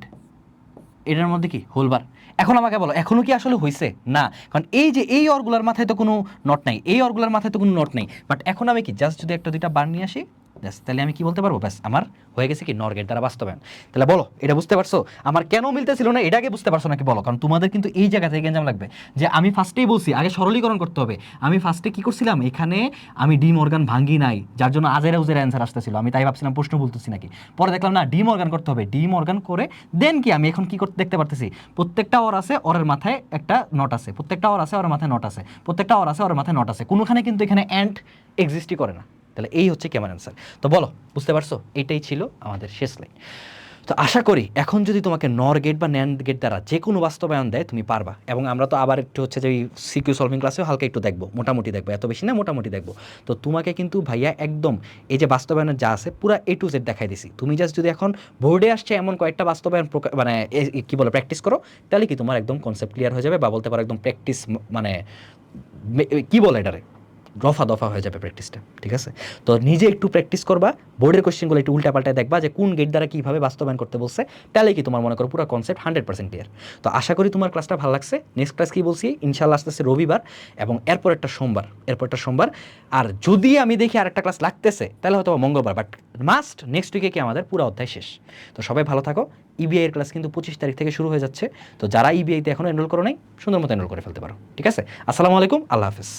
Speaker 1: এটার মধ্যে কি হোল বার। এখন আমাকে বলো এখনও কি আসলে হয়েছে না, কারণ এই যে এই অরগুলার মাথায় তো কোনো নট নাই, এই অরগুলার মাথায় তো কোনো নট নেই, বাট এখন আমি কি জাস্ট যদি একটা দুইটা বার নিয়ে আসি, ব্যাস তাহলে আমি কি বলতে পারবো, ব্যাস আমার হয়ে গেছে কি নর গেট দ্বারা বাস্তবায়ন। তাহলে বলো এটা বুঝতে পারছো আমার কেন মিলতেছিল না, এটাকে বুঝতে পারছো নাকি বলো, কারণ তোমাদের কিন্তু এই জায়গা থেকে গেঞ্জাম লাগবে, যে আমি ফার্স্টেই বলছি আগে সরলীকরণ করতে হবে, আমি ফার্স্টে কি করছিলাম, এখানে আমি ডি মর্গান ভাঙ্গি নাই, যার জন্য আজেরা উজের অ্যান্সার আসতেছিল, আমি তাই ভাবছিলাম প্রশ্ন বলতেছি নাকি, পরে দেখলাম না ডি মর্গান করতে হবে, ডি মর্গান করে দেন কি আমি এখন কি করতে দেখতে পারতেছি, প্রত্যেকটা অর আছে অরের মাথায় একটা নট আছে, প্রত্যেকটা অর আছে অরের মাথায় নট আছে, প্রত্যেকটা অর আছে অরের মাথায় নট আছে, কোনোখানে কিন্তু এখানে অ্যান্ড এক্সিস্টই করে না। তাহলে এই হচ্ছে কি আমার অ্যান্সার। তো বলো বুঝতে পারছো, এইটাই ছিল আমাদের শেষ লাইন। তো আশা করি এখন যদি তোমাকে নর গেট বা ন্যান্ড গেট দ্বারা যে কোনো বাস্তবায়ন দেয় তুমি পারবা, এবং আমরা তো আবার একটু হচ্ছে যে সিকিউ সলভিং ক্লাসেও হালকা একটু দেখবো, মোটামুটি দেখবো, এত বেশি না মোটামুটি দেখবো। তো তোমাকে কিন্তু ভাইয়া একদম এই যে বাস্তবায়নের যা আছে পুরো A to Z দেখাই দিছি, তুমি জাস্ট যদি এখন বোর্ডে আসছে এমন কয়েকটা বাস্তবায়ন মানে কি বলে প্র্যাকটিস করো, তাহলে কি তোমার একদম কনসেপ্ট ক্লিয়ার হয়ে যাবে, বা বলতে পারো একদম প্র্যাকটিস মানে কি বলে এটারে দফা দফা হয়ে যাবে প্র্যাকটিসটা, ঠিক আছে। তো নিজে একটু প্র্যাকটিস করবা, বোর্ডের কোশ্চেনগুলো একটু উল্টাপাল্টায় দেখবা যে কোন গেট দ্বারা কীভাবে বাস্তবায়ন করতে বলছে, তাহলে কি তোমার মনে করো পুরো কনসেপ্ট 100% ক্লিয়ার। তো আশা করি তোমার ক্লাসটা ভালো লাগছে। নেক্সট ক্লাস কী বলছি, ইনশাল্লাহ আসতেছে রবিবার, এবং এরপর একটা সোমবার, আর যদি আমি দেখি আরেকটা ক্লাস লাগতেছে তাহলে হয়তো মঙ্গলবার, বাট মাস্ট নেক্সট উইকে কি আমাদের পুরো অধ্যায় শেষ। তো সবাই ভালো থাকো। ইবিআই এর ক্লাস কিন্তু 25 তারিখ থেকে শুরু হয়ে যাচ্ছে, তো যারা ইবিআইতে এখনও এনরোল করো নাই সুন্দর মতো এনরোল করে ফেলতে পারো, ঠিক আছে। আসসালামু আলাইকুম, আল্লাহ হাফেজ।